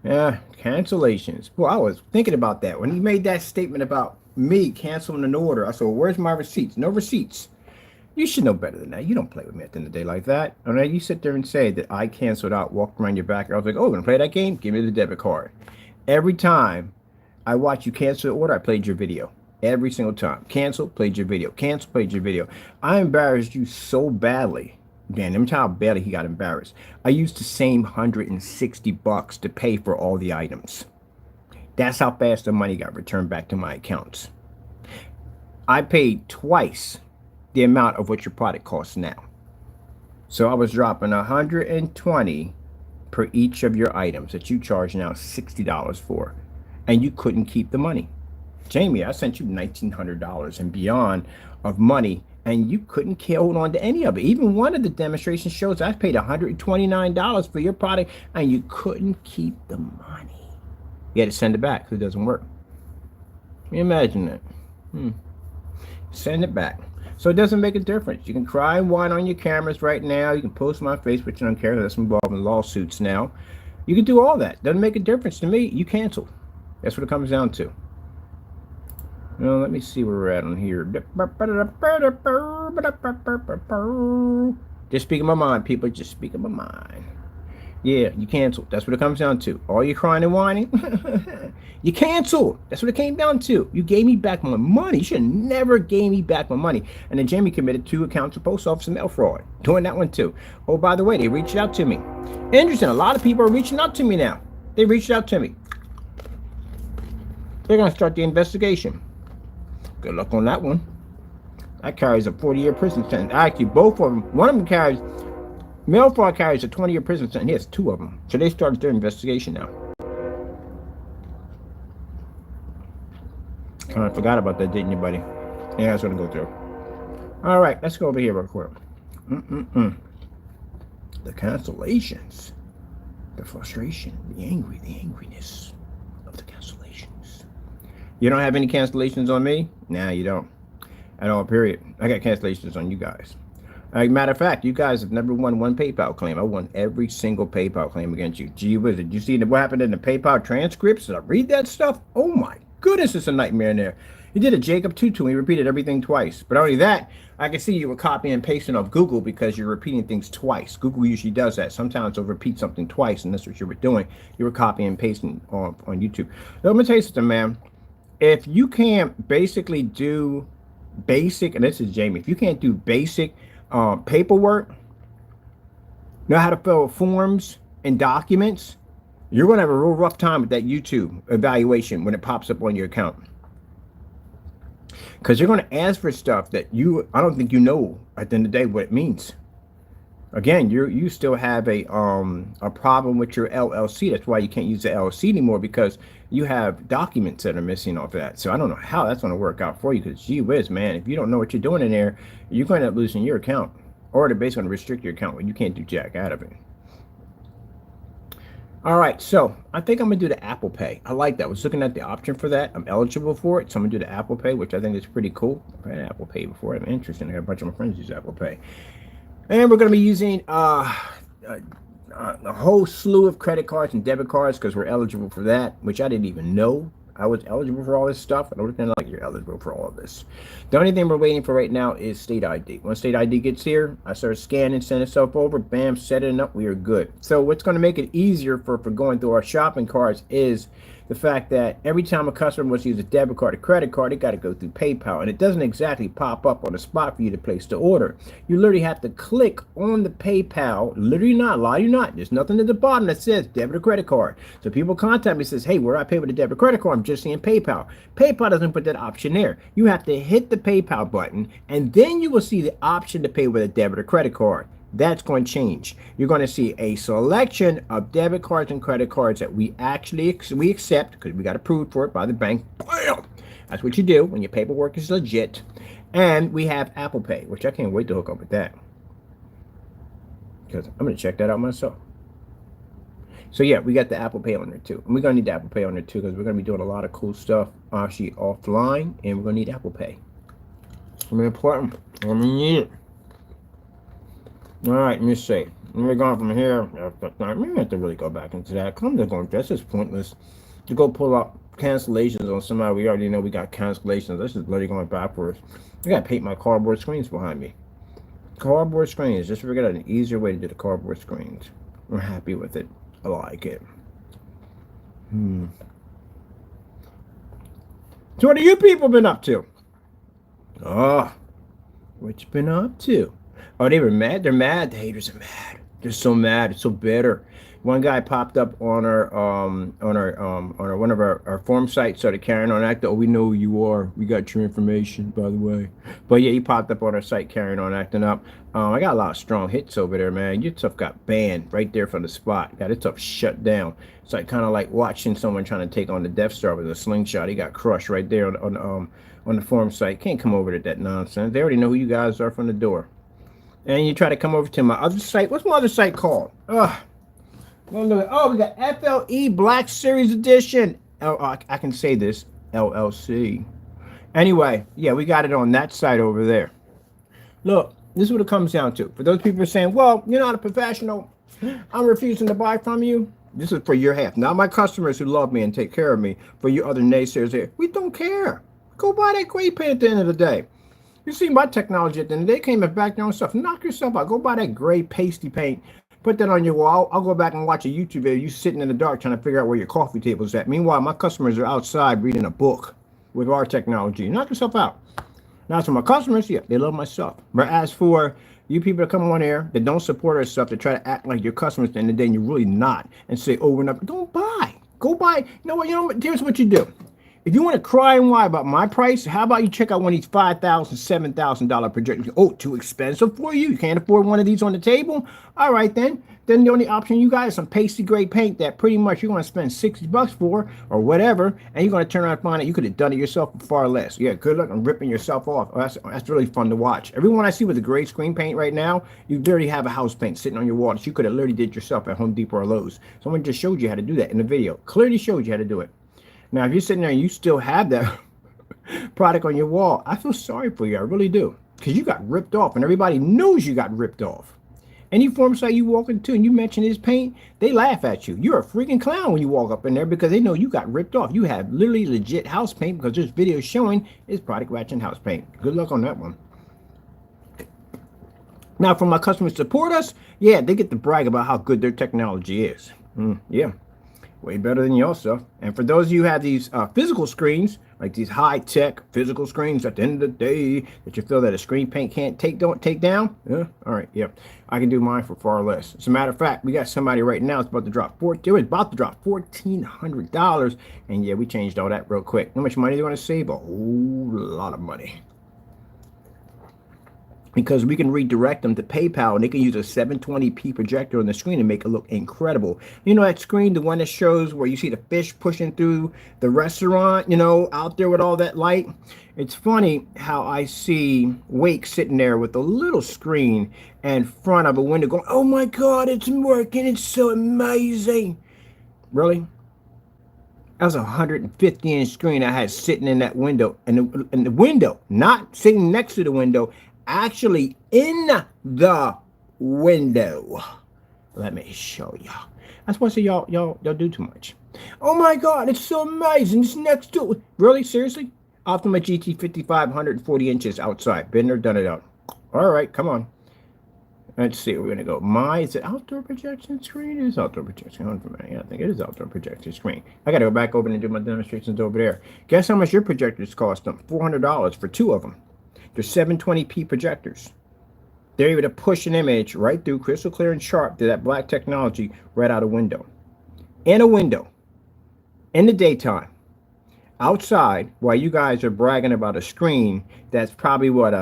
Yeah, cancellations. Boy, I was thinking about that. When he made that statement about me canceling an order, I said, well, where's my receipts? No receipts. You should know better than that. You don't play with me at the end of the day like that. And then you sit there and say that I canceled out, walked around your back. I was like, oh, gonna play that game? Give me the debit card. Every time I watch you cancel the order, I played your video. Every single time. Cancel, played your video. Cancel, played your video. I embarrassed you so badly. Man, let me tell you how badly he got embarrassed. I used the same $160 to pay for all the items. That's how fast the money got returned back to my accounts. I paid twice the amount of what your product costs now. So I was dropping $120 per each of your items that you charge now $60 for, and you couldn't keep the money. Jamie, I sent you $1,900 and beyond of money, and you couldn't hold on to any of it. Even one of the demonstration shows, I paid $129 for your product, and you couldn't keep the money. You had to send it back because it doesn't work. Can you imagine that? Send it back. So it doesn't make a difference. You can cry and whine on your cameras right now. You can post my face, but you don't care. That's involved in lawsuits now. You can do all that. Doesn't make a difference to me. You cancel. That's what it comes down to. Well, let me see where we're at on here. Just speaking my mind, people. Just speaking my mind. Yeah, you cancel. That's what it comes down to. All you crying and whining, you cancel. That's what it came down to. You gave me back my money. You should have never gave me back my money. And then Jamie committed 2 accounts of post office and mail fraud. Doing that one too. Oh, by the way, they reached out to me. Interesting. A lot of people are reaching out to me now. They reached out to me. They're going to start the investigation. Good luck on that one. That carries a 40-year prison sentence. Actually, both of them. One of them carries... Mail fraud carries a 20-year prison sentence. He has 2 of them. So they started their investigation now. Kind of forgot about that, didn't you, buddy? Yeah, that's what I'm going to go through. All right, let's go over here real quick. The cancellations. The frustration. The angriness of the cancellations. You don't have any cancellations on me? Nah, you don't. At all, period. I got cancellations on you guys. Matter of fact, you guys have never won one PayPal claim. I won every single PayPal claim against you. Gee whiz, did you see what happened in the PayPal transcripts? Did I read that stuff? Oh my goodness, it's a nightmare in there. You did a Jacob Tutu and he repeated everything twice. But only that, I can see you were copying and pasting off Google because you're repeating things twice. Google usually does that. Sometimes they'll repeat something twice, and that's what you were doing. You were copying and pasting on YouTube. Now, let me tell you something, man. If you can't basically do basic, and this is Jamie, if you can't do basic paperwork, know how to fill forms and documents, you're going to have a real rough time with that YouTube evaluation when it pops up on your account. Because you're going to ask for stuff that I don't think you know at the end of the day what it means. Again, you still have a problem with your LLC. That's why you can't use the LLC anymore, because you have documents that are missing off of that. So I don't know how that's going to work out for you, because gee whiz, man, if you don't know what you're doing in there, you're going to end up losing your account, or they're basically going to restrict your account when you can't do jack out of it. All right, so I think I'm going to do the Apple Pay. I like that. I was looking at the option for that. I'm eligible for it, so I'm going to do the Apple Pay, which I think is pretty cool. I've had Apple Pay before. I'm interested. I got a bunch of my friends use Apple Pay. And we're going to be using a whole slew of credit cards and debit cards because we're eligible for that, which I didn't even know I was eligible for all this stuff. I don't think like you're eligible for all of this. The only thing we're waiting for right now is state ID. Once state ID gets here, I start scanning, send itself over, bam, set it up, we are good. So what's going to make it easier for going through our shopping carts is the fact that every time a customer wants to use a debit card or credit card, they got to go through PayPal, and it doesn't exactly pop up on the spot for you to place the order. You literally have to click on the PayPal. Literally not, lie you not. There's nothing at the bottom that says debit or credit card. So people contact me and says, hey, where do I pay with a debit or credit card? I'm just seeing PayPal. PayPal doesn't put that option there. You have to hit the PayPal button, and then you will see the option to pay with a debit or credit card. That's going to change. You're going to see a selection of debit cards and credit cards that we accept, because we got approved for it by the bank. That's what you do when your paperwork is legit. And we have Apple Pay, which I can't wait to hook up with that, because I'm going to check that out myself. So yeah, we got the Apple Pay on there too. And we're going to need the Apple Pay on there too, because we're going to be doing a lot of cool stuff actually offline, and we're going to need Apple Pay. It's going to be important. We're going to need it. All right, let me see. We're going from here. We have to really go back into that. Come to going, that's just pointless to go pull up cancellations on somebody we already know we got cancellations. This is literally going backwards. I got to paint my cardboard screens behind me. Cardboard screens. Just figured out an easier way to do the cardboard screens. I'm happy with it. I like it. So what have you people been up to? Oh, what you been up to? Oh, they were mad. They're mad. The haters are mad. They're so mad. It's so bitter. One guy popped up on our one of our forum sites, started carrying on acting. Oh, we know who you are. We got your information, by the way. But yeah, he popped up on our site carrying on acting up. I got a lot of strong hits over there, man. Your stuff got banned right there from the spot. Got his stuff shut down. It's like kind of like watching someone trying to take on the Death Star with a slingshot. He got crushed right there on the forum site. Can't come over to that nonsense. They already know who you guys are from the door. And you try to come over to my other site. What's my other site called? Oh, we got FLE Black Series Edition. Oh, I can say this. LLC. Anyway, yeah, we got it on that site over there. Look, this is what it comes down to. For those people who are saying, well, you're not a professional, I'm refusing to buy from you. This is for your half. Not my customers who love me and take care of me. For you other naysayers there, we don't care. Go buy that gray paint at the end of the day. You see my technology at the end of the day, came back your own stuff. Knock yourself out. Go buy that gray pasty paint. Put that on your wall. I'll go back and watch a YouTube video. You sitting in the dark trying to figure out where your coffee table is at. Meanwhile, my customers are outside reading a book with our technology. Knock yourself out. Now, for my customers, yeah, they love my stuff. But as for you people that come on air that don't support our stuff, that try to act like your customers at the end of the day, and you're really not, and say over and over, don't buy. Go buy. You know what? Here's what you do. If you want to cry and whine about my price, how about you check out one of these $5,000, $7,000 projectors? Oh, too expensive for you? You can't afford one of these on the table? All right, then. Then the only option you got is some pasty gray paint that pretty much you're going to spend $60 for or whatever, and you're going to turn around and find out you could have done it yourself for far less. Yeah, good luck on ripping yourself off. Oh, that's really fun to watch. Everyone I see with the gray screen paint right now, you literally have a house paint sitting on your wall that you could have literally did yourself at Home Depot or Lowe's. Someone just showed you how to do that in the video. Clearly showed you how to do it. Now, if you're sitting there and you still have that product on your wall, I feel sorry for you. I really do. Because you got ripped off, and everybody knows you got ripped off. Any forum site you walk into and you mention this paint, they laugh at you. You're a freaking clown when you walk up in there because they know you got ripped off. You have literally legit house paint because this video is showing it's product matching house paint. Good luck on that one. Now, for my customers to support us, yeah, they get to brag about how good their technology is. Yeah. Way better than your stuff. And for those of you who have these physical screens, like these high-tech physical screens at the end of the day that you feel that a screen paint can't take down, yeah, all right, yeah, I can do mine for far less. As a matter of fact, we got somebody right now that's about to drop $1,400, and yeah, we changed all that real quick. How much money do you want to save? A whole lot of money. Because we can redirect them to PayPal, and they can use a 720p projector on the screen and make it look incredible. You know that screen, the one that shows where you see the fish pushing through the restaurant, you know, out there with all that light? It's funny how I see Wake sitting there with a little screen in front of a window going, oh my God, it's working, it's so amazing. Really? That was a 150-inch screen I had sitting in that window, and the window, not sitting next to the window, actually in the window. Let me show y'all. That's why I say y'all do too much. Oh my God, it's so amazing. It's next to it. Really? Seriously? Optima GT 55, 140 inches outside. Been there, done it out. All right, come on. Let's see, we're gonna go. Is it outdoor projection screen? It is outdoor projection. Hold on a minute. Yeah, I think it is outdoor projection screen. I gotta go back over and do my demonstrations over there. Guess how much your projectors cost them? $400 for two of them. They're 720p projectors. They're able to push an image right through, crystal clear and sharp, to that black technology right out a window. In a window, in the daytime, outside, while you guys are bragging about a screen that's probably what,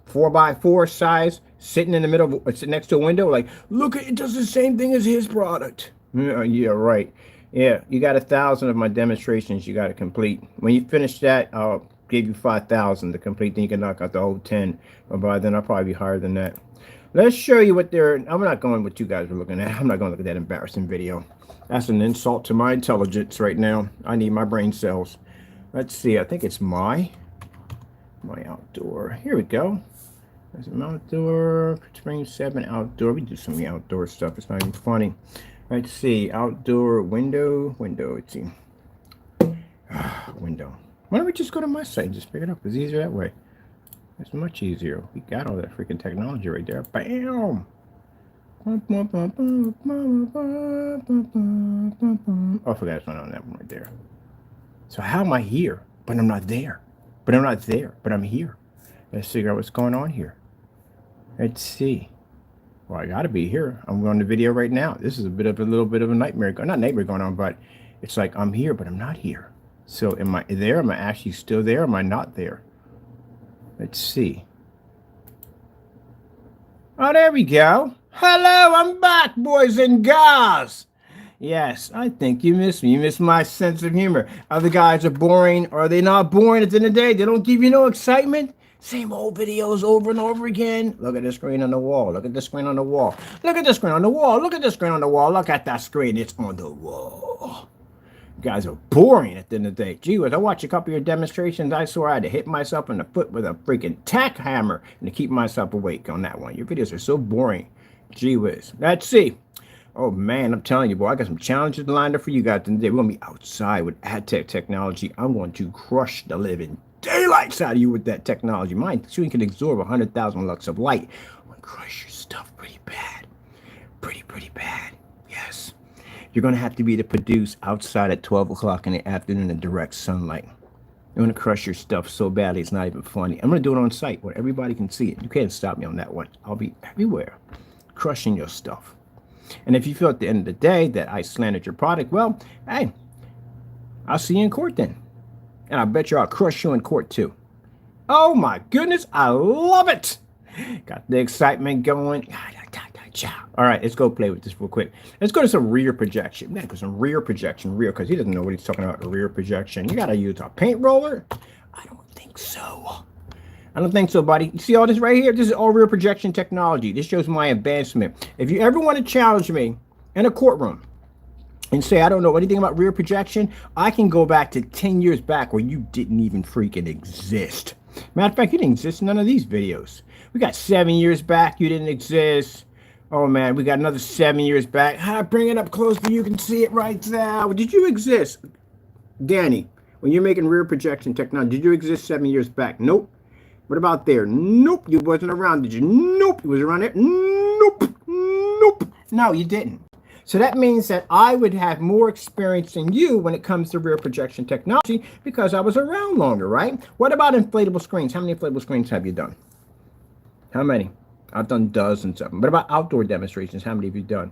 4x4 size, sitting in the middle, sitting next to a window, like, look, it does the same thing as his product. Yeah, right. Yeah, you got 1,000 of my demonstrations you got to complete. When you finish that, I'll give you 5,000 to complete. Then you can knock out the whole 10. But by then, I'll probably be higher than that. Let's show you what they're. I'm not going what you guys were looking at. I'm not going to look at that embarrassing video. That's an insult to my intelligence right now. I need my brain cells. Let's see. I think it's my outdoor. Here we go. There's an outdoor, spring 7 outdoor. We do some of the outdoor stuff. It's not even funny. Let's see. Outdoor window. Let's see. Window. Why don't we just go to my site and just pick it up? It's easier that way. It's much easier. We got all that freaking technology right there. Bam! Oh, I forgot it's not on that one right there. So how am I here? But I'm not there. But I'm not there. But I'm here. Let's figure out what's going on here. Let's see. Well, I gotta be here. I'm on the video right now. This is a little bit of a nightmare. Not nightmare going on, but it's like I'm here, but I'm not here. So am I there? Am I actually still there? Am I not there? Let's see. Oh, there we go. Hello, I'm back, boys and girls. Yes, I think you miss me. You miss my sense of humor. Other guys are boring. Or are they not boring at the end of the day? They don't give you no excitement. Same old videos over and over again. Look at the screen on the wall. Look at the screen on the wall. Look at the screen on the wall. Look at the screen on the wall. Look at that screen. It's on the wall. You guys are boring at the end of the day. Gee whiz, I watched a couple of your demonstrations. I swear I had to hit myself in the foot with a freaking tack hammer and to keep myself awake on that one. Your videos are so boring. Gee whiz. Let's see. Oh, man, I'm telling you, boy, I got some challenges lined up for you guys today. We're going to be outside with AdTech technology. I'm going to crush the living daylights out of you with that technology. Mine soon can absorb 100,000 lux of light. I'm going to crush your stuff pretty bad. Pretty bad. Yes. You're going to have to be to produce outside at 12 o'clock in the afternoon in direct sunlight. You're going to crush your stuff so badly it's not even funny. I'm going to do it on site where everybody can see it. You can't stop me on that one. I'll be everywhere crushing your stuff. And if you feel at the end of the day that I slandered your product, well, hey, I'll see you in court then. And I bet you I'll crush you in court too. Oh my goodness, I love it. Got the excitement going. All right, let's go play with this real quick. Let's go to some rear projection. Man, some rear projection, because he doesn't know what he's talking about, rear projection. You got to use a paint roller? I don't think so. I don't think so, buddy. You see all this right here? This is all rear projection technology. This shows my advancement. If you ever want to challenge me in a courtroom and say, I don't know anything about rear projection, I can go back to 10 years back where you didn't even freaking exist. Matter of fact, you didn't exist in none of these videos. We got 7 years back, you didn't exist. Oh, man, we got another 7 years back. Bring it up close so you can see it right there. Did you exist? Danny, when you're making rear projection technology, did you exist 7 years back? Nope. What about there? Nope, you wasn't around, did you? Nope, you was around there? Nope. No, you didn't. So that means that I would have more experience than you when it comes to rear projection technology because I was around longer, right? What about inflatable screens? How many inflatable screens have you done? How many? I've done dozens of them. What about outdoor demonstrations? How many have you done?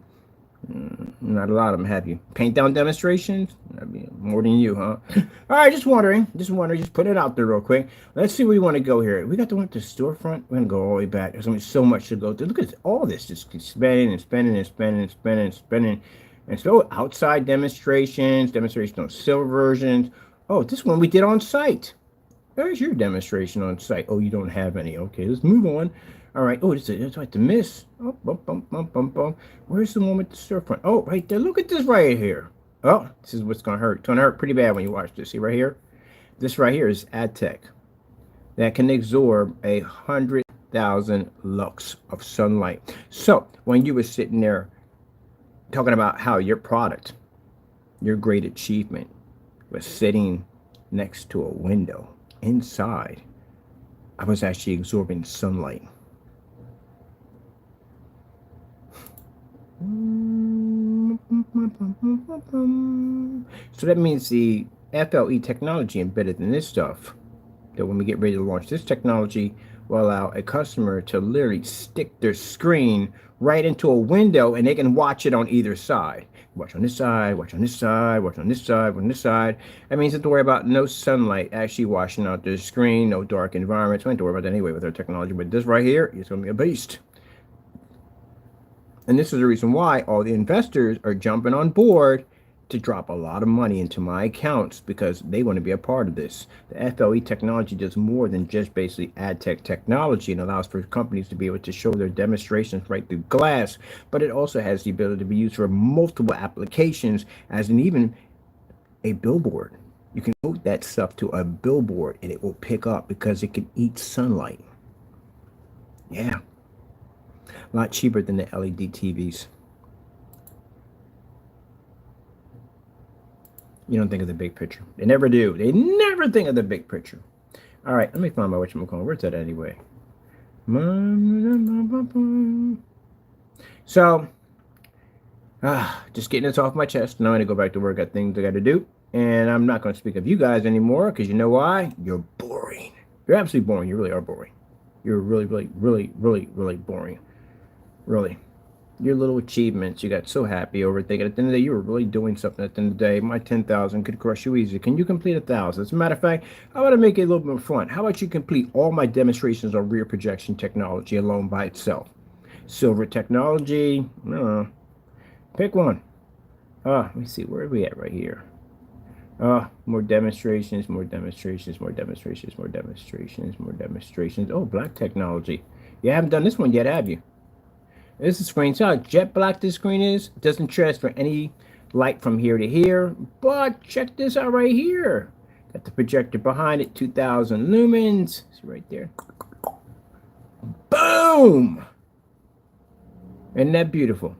Not a lot of them, have you? Paint down demonstrations? That'd be more than you, huh? All right, just wondering. Just put it out there real quick. Let's see where we want to go here. We got the one at the storefront. We're going to go all the way back. There's only so much to go through. Look at all this. Just keep spinning and spinning and spinning and spinning and spinning. And so outside demonstrations on silver versions. Oh, this one we did on site. There's your demonstration on site. Oh, you don't have any. Okay, let's move on. All right. Oh, it's like the miss. Oh, bum. Where's the one with the storefront? Oh, right there. Look at this right here. Oh, this is what's going to hurt. It's going to hurt pretty bad when you watch this. See right here? This right here is AdTech that can absorb 100,000 lux of sunlight. So when you were sitting there talking about how your product, your great achievement, was sitting next to a window inside, I was actually absorbing sunlight. So that means the FLE technology embedded in this stuff, that when we get ready to launch this technology, will allow a customer to literally stick their screen right into a window and they can watch it on either side. Watch on this side, watch on this side, watch on this side, on this side. That means you have to worry about no sunlight actually washing out the screen, no dark environments. We don't have to worry about that anyway with our technology, but this right here is going to be a beast. And this is the reason why all the investors are jumping on board to drop a lot of money into my accounts, because they want to be a part of this. The FLE technology does more than just basically ad tech technology and allows for companies to be able to show their demonstrations right through glass, but it also has the ability to be used for multiple applications, as in even a billboard. You can hook that stuff to a billboard and it will pick up because it can eat sunlight. Yeah, a lot cheaper than the LED TVs. You don't think of the big picture. They never do. They never think of the big picture. All right, let me find my whatchamacallit. Where's that anyway? So, just getting this off my chest. Now I'm going to go back to work. Got things I got to do. And I'm not going to speak of you guys anymore, because you know why? You're boring. You're absolutely boring. You really are boring. You're really, really, really, really, really boring. Really. Your little achievements, you got so happy over thinking at the end of the day you were really doing something. At the end of the day, my 10,000 could crush you easy. Can you complete 1,000? As a matter of fact, how about I make it a little bit more fun? How about you complete all my demonstrations on rear projection technology alone by itself? Silver technology, pick one. Let me see, where are we at right here? More demonstrations, more demonstrations, more demonstrations, more demonstrations, more demonstrations. Oh, black technology. You haven't done this one yet, have you? This is screen. See how jet black this screen is? It doesn't transfer any light from here to here. But check this out right here. Got the projector behind it, 2,000 lumens. See right there. Boom! Isn't that beautiful?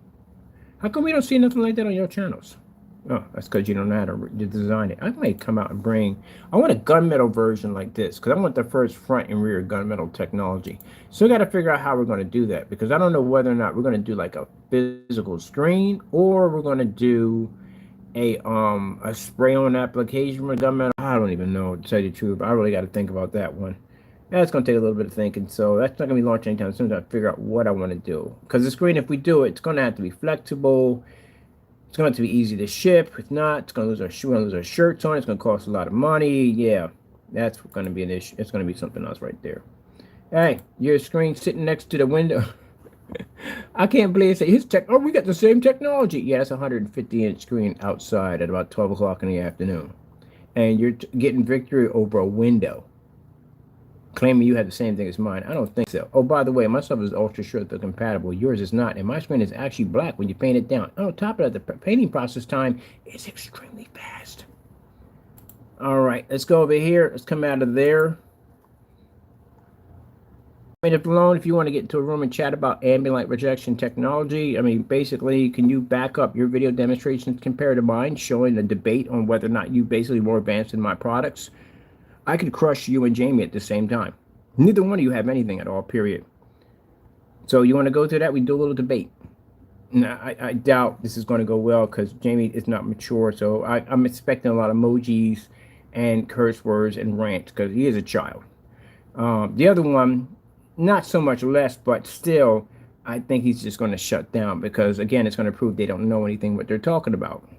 How come we don't see nothing like that on your channels? Oh, that's because you don't know how to design it. I might come out and I want a gunmetal version like this, because I want the first front and rear gunmetal technology. So we got to figure out how we're going to do that, because I don't know whether or not we're going to do like a physical screen, or we're going to do a spray-on application with gunmetal. I don't even know, to tell you the truth. I really got to think about that one. That's going to take a little bit of thinking, so that's not going to be launched anytime soon. I figure out what I want to do, because the screen, if we do it, it's going to have to be flexible. It's going to be easy to ship. If not, it's going to lose our shirts on it. It's going to cost a lot of money. Yeah, that's going to be an issue. It's going to be something else right there. Hey, your screen sitting next to the window. I can't believe it. His tech. Oh, we got the same technology. Yeah, it's a 150-inch screen outside at about 12 o'clock in the afternoon. And you're getting victory over a window, claiming you have the same thing as mine. I don't think so. Oh, by the way, my stuff is ultra short compatible. Yours is not. And my screen is actually black when you paint it down. On top of that, the painting process time is extremely fast. All right, let's go over here. Let's come out of there. Alone, if you want to get into a room and chat about ambient light rejection technology, I mean, basically, can you back up your video demonstrations compared to mine, showing a debate on whether or not you basically more advanced in my products? I could crush you and Jamie at the same time. Neither one of you have anything at all, period. So you want to go through that? We do a little debate. Now, I doubt this is going to go well, because Jamie is not mature. So I'm expecting a lot of emojis and curse words and rants, because he is a child. The other one, not so much less, but still, I think he's just going to shut down, because, again, it's going to prove they don't know anything what they're talking about.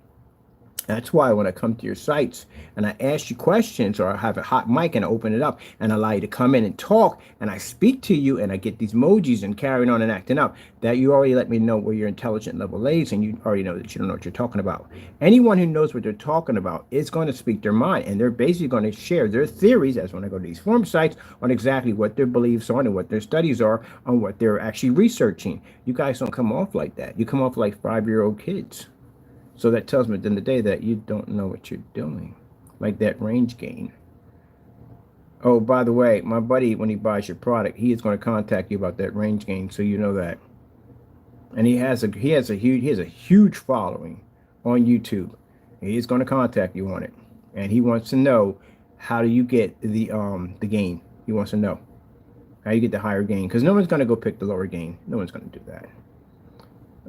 That's why when I come to your sites and I ask you questions, or I have a hot mic and I open it up and allow you to come in and talk, and I speak to you and I get these emojis and carrying on and acting up, that you already let me know where your intelligent level lays, and you already know that you don't know what you're talking about. Anyone who knows what they're talking about is going to speak their mind, and they're basically going to share their theories, as when I go to these forum sites, on exactly what their beliefs are and what their studies are on what they're actually researching. You guys don't come off like that. You come off like 5-year-old kids. So that tells me at the end of the day that you don't know what you're doing, like that range gain. Oh, by the way, my buddy, when he buys your product, he is going to contact you about that range gain, so you know that. And he has a huge following on YouTube. He is going to contact you on it, and he wants to know, how do you get the gain? He wants to know how you get the higher gain, because no one's going to go pick the lower gain. No one's going to do that.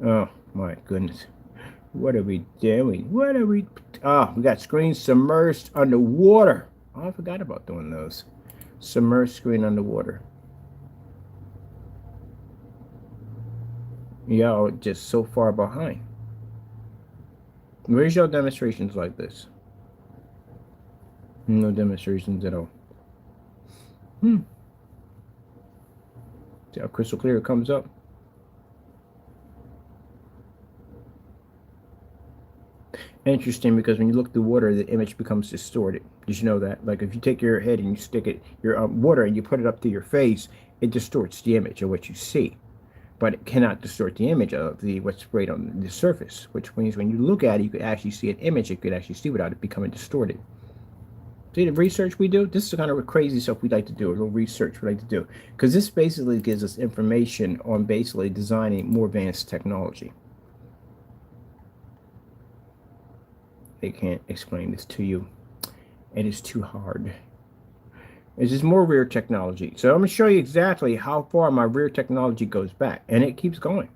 Oh my goodness. What are we doing? What are we? Oh, we got screens submerged underwater. Oh, I forgot about doing those. Submerged screen underwater. Y'all just so far behind. Where's your demonstrations like this? No demonstrations at all. See how crystal clear it comes up? Interesting, because when you look through water, the image becomes distorted. Did you know that? Like if you take your head and you stick it, your water, and you put it up to your face, it distorts the image of what you see. But it cannot distort the image of what's sprayed on the surface, which means when you look at it, you could actually see an image you could actually see without it becoming distorted. See the research we do? This is the kind of crazy stuff we like to do, a little research we like to do. Because this basically gives us information on basically designing more advanced technology. They can't explain this to you. It is too hard. This is more rear technology. So I'm going to show you exactly how far my rear technology goes back. And it keeps going.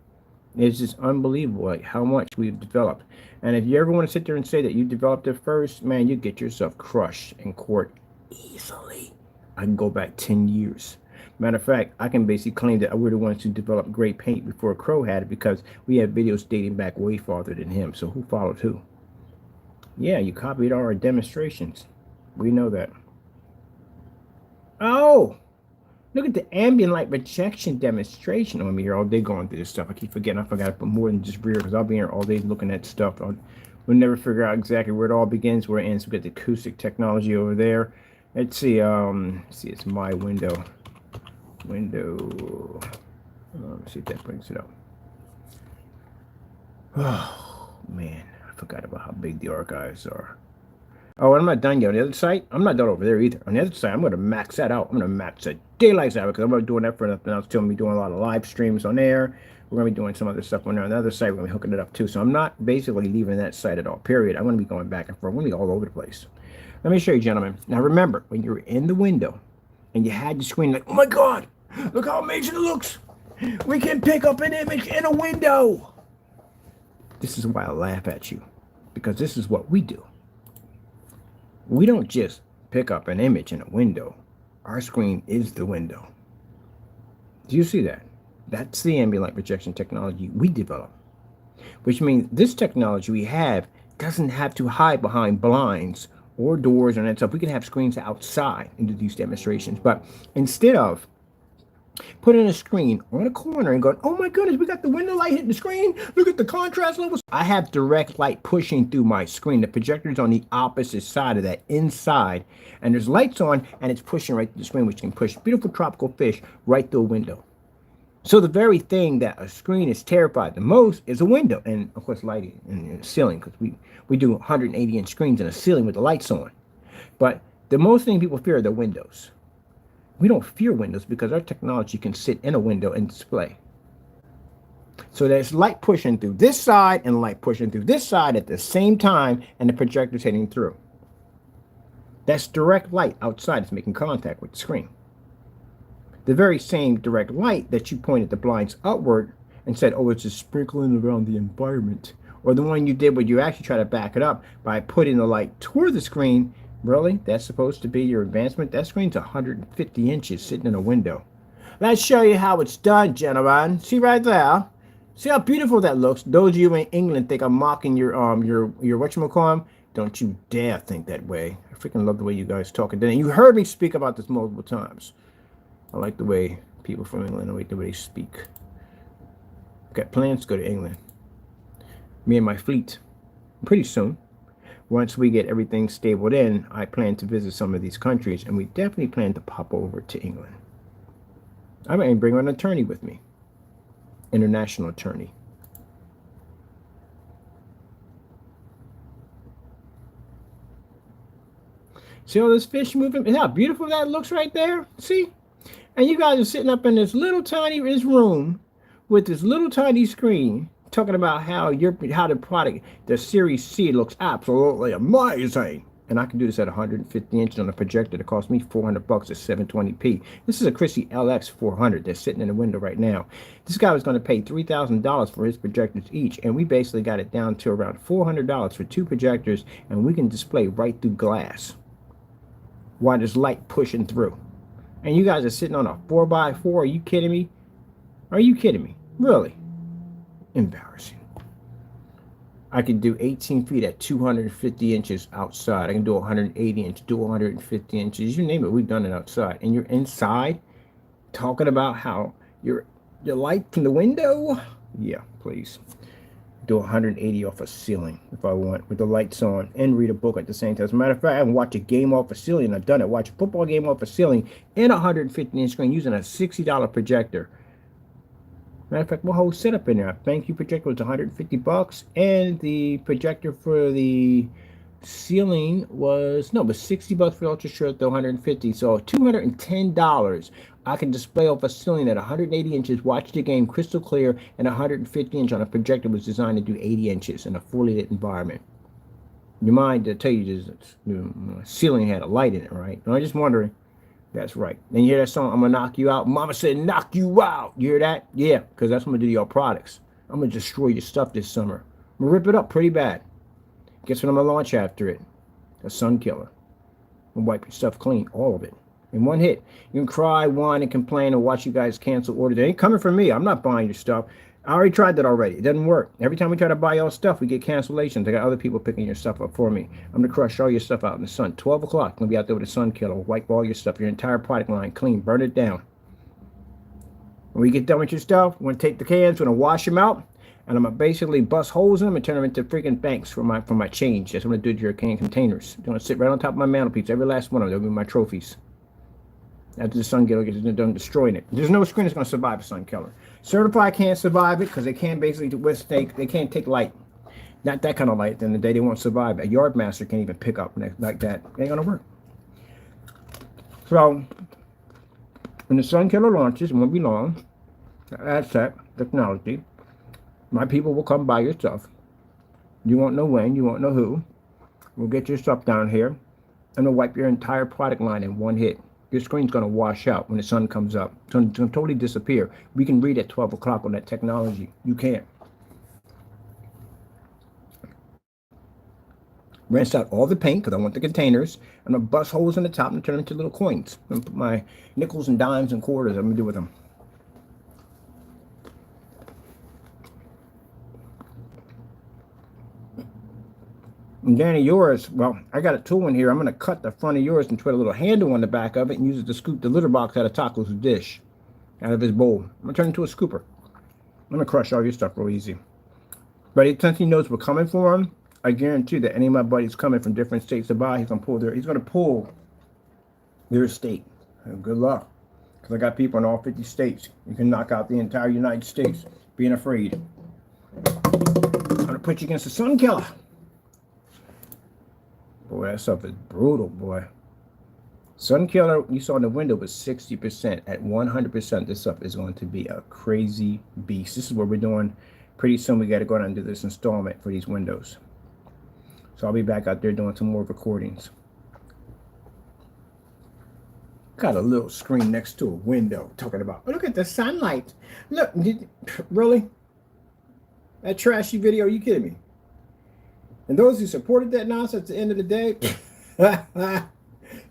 It's just unbelievable like how much we've developed. And if you ever want to sit there and say that you developed it first, man, you get yourself crushed in court easily. I can go back 10 years. Matter of fact, I can basically claim that we're the ones who developed gray paint before Crow had it, because we have videos dating back way farther than him. So who followed who? Yeah, you copied our demonstrations. We know that. Oh, look at the ambient light rejection demonstration. I'm here all day going through this stuff. I keep forgetting. I forgot to put more than just rear, because I'll be here all day looking at stuff. We'll never figure out exactly where it all begins, where it ends. We got the acoustic technology over there. Let's see. See, it's my window. Let's see if that brings it up. Oh man, I forgot about how big the archives are. Oh, I'm not done yet. On the other side, I'm not done over there either. On the other side, I'm going to max that out. I'm going to max the daylights out, because I'm not doing that for nothing else. Too. I'm going to be doing a lot of live streams on there. We're going to be doing some other stuff on there. On the other side, we're going to be hooking it up too. So I'm not basically leaving that side at all, period. I'm going to be going back and forth. I'm going to be all over the place. Let me show you, gentlemen. Now, remember, when you were in the window and you had the screen like, oh my God, look how amazing it looks. We can pick up an image in a window. This is why I laugh at you, because this is what we do. We don't just pick up an image in a window. Our screen is the window. Do you see that? That's the ambient light projection technology we develop. Which means this technology we have doesn't have to hide behind blinds or doors and that stuff. We can have screens outside and do these demonstrations. But instead of putting a screen on a corner and going, oh my goodness, we got the window light hitting the screen. Look at the contrast levels. I have direct light pushing through my screen. The projector's on the opposite side of that, inside. And there's lights on, and it's pushing right through the screen, which can push beautiful tropical fish right through a window. So the very thing that a screen is terrified the most is a window. And of course, lighting and ceiling, because we do 180-inch screens in a ceiling with the lights on. But the most thing people fear are the windows. We don't fear windows because our technology can sit in a window and display. So there's light pushing through this side and light pushing through this side at the same time, and the projector's hitting through. That's direct light outside. It's making contact with the screen. The very same direct light that you pointed the blinds upward and said, oh, it's just sprinkling around the environment. Or the one you did where you actually try to back it up by putting the light toward the screen. Really? That's supposed to be your advancement? That screen's 150 inches sitting in a window. Let's show you how it's done, gentlemen. See right there? See how beautiful that looks? Those of you in England think I'm mocking your whatchamacallit. Don't you dare think that way. I freaking love the way you guys talk. And then you heard me speak about this multiple times. I like the way people from England, I like the way they speak. Got plans to go to England. Me and my fleet. Pretty soon. Once we get everything stabled in, I plan to visit some of these countries, and we definitely plan to pop over to England. I might bring an attorney with me. International attorney. See all this fish moving? See how beautiful that looks right there? See? And you guys are sitting up in this little tiny room with this little tiny screen, talking about how the product, the Series C, looks absolutely amazing. And I can do this at 150 inches on a projector that cost me $400 at 720p. This is a Christie LX 400 that's sitting in the window right now. This guy was going to pay $3,000 for his projectors each, and we basically got it down to around $400 for 2 projectors, and we can display right through glass while there's light pushing through. And you guys are sitting on a 4x4. Are you kidding me? Are you kidding me? Really? Embarrassing. I can do 18 feet at 250 inches outside. I can do 180 inches, do 150 inches. You name it, we've done it outside. And you're inside talking about how your light from the window? Yeah, please. Do 180 off a ceiling if I want, with the lights on, and read a book at the same time. As a matter of fact, I can watch a game off a ceiling. I've done it. Watch a football game off a ceiling in a 150-inch screen using a $60 projector. Matter of fact, my whole setup in there. Thank you projector was $150, and the projector for the ceiling was $60 for ultra short, though $150. So $210. I can display off a ceiling at 180 inches, watch the game crystal clear, and 150 inch on a projector was designed to do 80 inches in a fully lit environment. You mind to tell you the ceiling had a light in it, right? I'm just wondering. That's right. Then you hear that song, I'm going to knock you out. Mama said, knock you out. You hear that? Yeah, because that's what I'm going to do to your products. I'm going to destroy your stuff this summer. I'm going to rip it up pretty bad. Guess what I'm going to launch after it? A sun killer. And wipe your stuff clean, all of it, in one hit. You can cry, whine, and complain, and watch you guys cancel orders. It ain't coming from me. I'm not buying your stuff. I already tried that already. It doesn't work. Every time we try to buy y'all stuff, we get cancellations. I got other people picking your stuff up for me. I'm going to crush all your stuff out in the sun. 12 o'clock, I'm going to be out there with a sun killer. Wipe all your stuff, your entire product line, clean, burn it down. When we get done with your stuff, we're going to take the cans, we're going to wash them out, and I'm going to basically bust holes in them and turn them into freaking banks for my change. That's what I'm going to do to your can containers. I'm going to sit right on top of my mantelpiece, every last one of them. They'll be my trophies. After the sun killer gets done destroying it. There's no screen that's going to survive a sun killer. Certified can't survive it because they can't basically withstand, they can't take light. Not that kind of light. At the end of the day, they won't survive. A yard master can't even pick up like that. It ain't going to work. So, when the sun killer launches, it won't be long. That's that technology. My people will come buy your stuff. You won't know when, you won't know who. We'll get your stuff down here, and we'll wipe your entire product line in one hit. Your screen's going to wash out when the sun comes up. It's going to totally disappear. We can read at 12 o'clock on that technology. You can't. Rinse out all the paint because I want the containers. I'm going to bust holes in the top and turn them into little coins. I'm going to put my nickels and dimes and quarters. I'm going to do with them. And Danny, yours, well, I got a tool in here. I'm going to cut the front of yours and put a little handle on the back of it and use it to scoop the litter box out of Taco's dish, out of his bowl. I'm going to turn it into a scooper. I'm going to crush all your stuff real easy. But since he knows we're coming for him, I guarantee that any of my buddies coming from different states to buy, he's going to pull their state. Good luck. Because I got people in all 50 states. You can knock out the entire United States being afraid. I'm going to put you against the sun killer. Boy, that stuff is brutal, boy. Sun killer, you saw in the window, was 60%. At 100%, this stuff is going to be a crazy beast. This is what we're doing. Pretty soon, we got to go down and do this installment for these windows. So I'll be back out there doing some more recordings. Got a little screen next to a window talking about, oh, look at the sunlight. Look, really? That trashy video, are you kidding me? And those who supported that nonsense at the end of the day,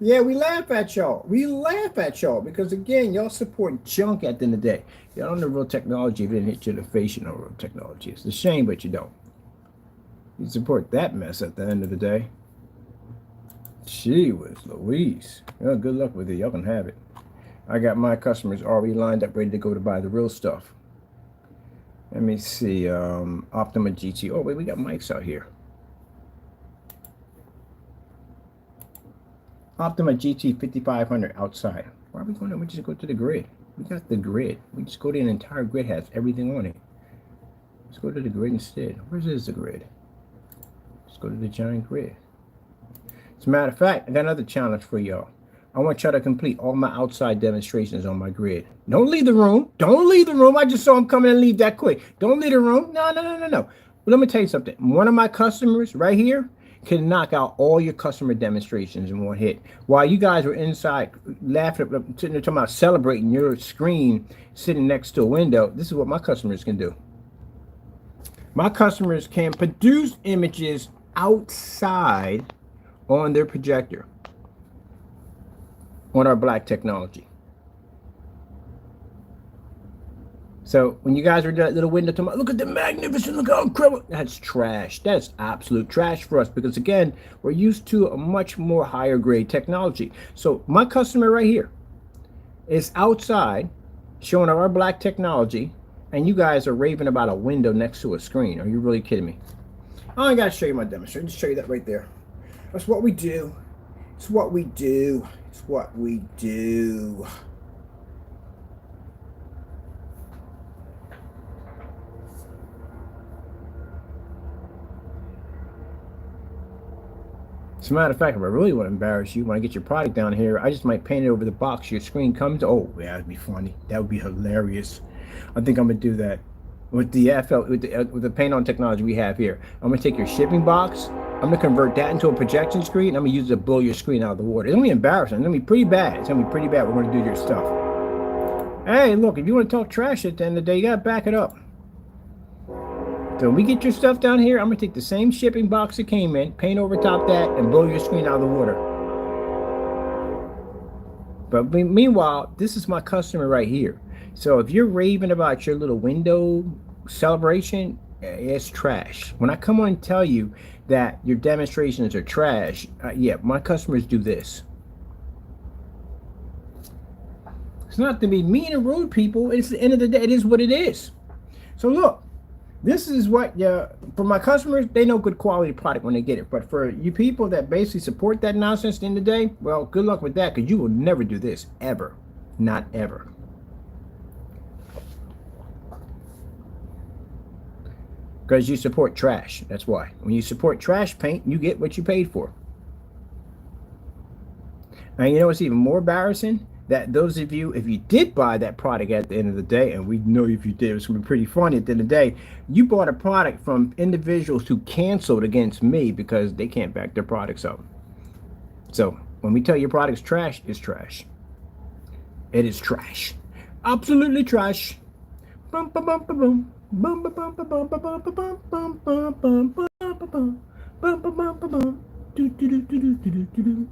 yeah, we laugh at y'all. We laugh at y'all because, again, y'all support junk at the end of the day. Y'all don't know real technology. If it didn't hit you in the face, you know real technology. It's a shame, but you don't. You support that mess at the end of the day. Gee whiz Louise. Well, good luck with it. Y'all can have it. I got my customers already lined up, ready to go to buy the real stuff. Let me see. Optima GT. Oh, wait, we got mics out here. Optima GT 5500 outside. Why are we going to? We just go to the grid. We got the grid. We just go to an entire grid, has everything on it. Let's go to the grid instead. Where is the grid? Let's go to the giant grid. As a matter of fact, I got another challenge for y'all. I want y'all to complete all my outside demonstrations on my grid. Don't leave the room. Don't leave the room. I just saw him coming and leave that quick. Don't leave the room. No. Let me tell you something. One of my customers right here can knock out all your customer demonstrations in one hit. While you guys were inside laughing, sitting there talking about celebrating your screen sitting next to a window, this is what my customers can do. My customers can produce images outside on their projector on our black technology. So when you guys are in that little window talking about, look at the magnificent, look how incredible, that's trash. That's absolute trash for us, because again, we're used to a much more higher grade technology. So my customer right here is outside showing our black technology, and you guys are raving about a window next to a screen. Are you really kidding me? I gotta show you my demonstration. Just show you that right there. That's what we do. It's what we do. It's what we do. As a matter of fact, if I really want to embarrass you, when I get your product down here, I just might paint it over the box your screen comes. Oh, yeah, that'd be funny. That would be hilarious. I think I'm gonna do that with the with the paint on technology we have here. I'm gonna take your shipping box. I'm gonna convert that into a projection screen. I'm gonna use it to blow your screen out of the water. It's gonna be embarrassing. It's gonna be pretty bad. It's gonna be pretty bad. We're gonna do your stuff. Hey, look, if you want to talk trash at the end of the day, you gotta back it up. So when we get your stuff down here, I'm gonna take the same shipping box it came in, paint over top that, and blow your screen out of the water. But meanwhile, this is my customer right here. So if you're raving about your little window celebration, it's trash. When I come on and tell you that your demonstrations are trash, yeah, my customers do this. It's not to be mean and rude, people. It's the end of the day. It is what it is. So look. This is what, for my customers, they know good quality product when they get it. But for you people that basically support that nonsense at the end of the day, well, good luck with that, because you will never do this, ever. Not ever. Because you support trash, that's why. When you support trash paint, you get what you paid for. And you know what's even more embarrassing? That those of you, if you did buy that product at the end of the day, and we know if you did, it's going to be pretty funny at the end of the day, you bought a product from individuals who canceled against me because they can't back their products up. So when we tell your product's trash, it's trash. It is trash. Absolutely trash. Bum, bum, bum, bum, bum. Bum, bum, bum, bum, bum, bum, bum, bum, bum, bum, bum, bum, bum, bum, bum, bum. Do, do, do, do, do, do, do, do.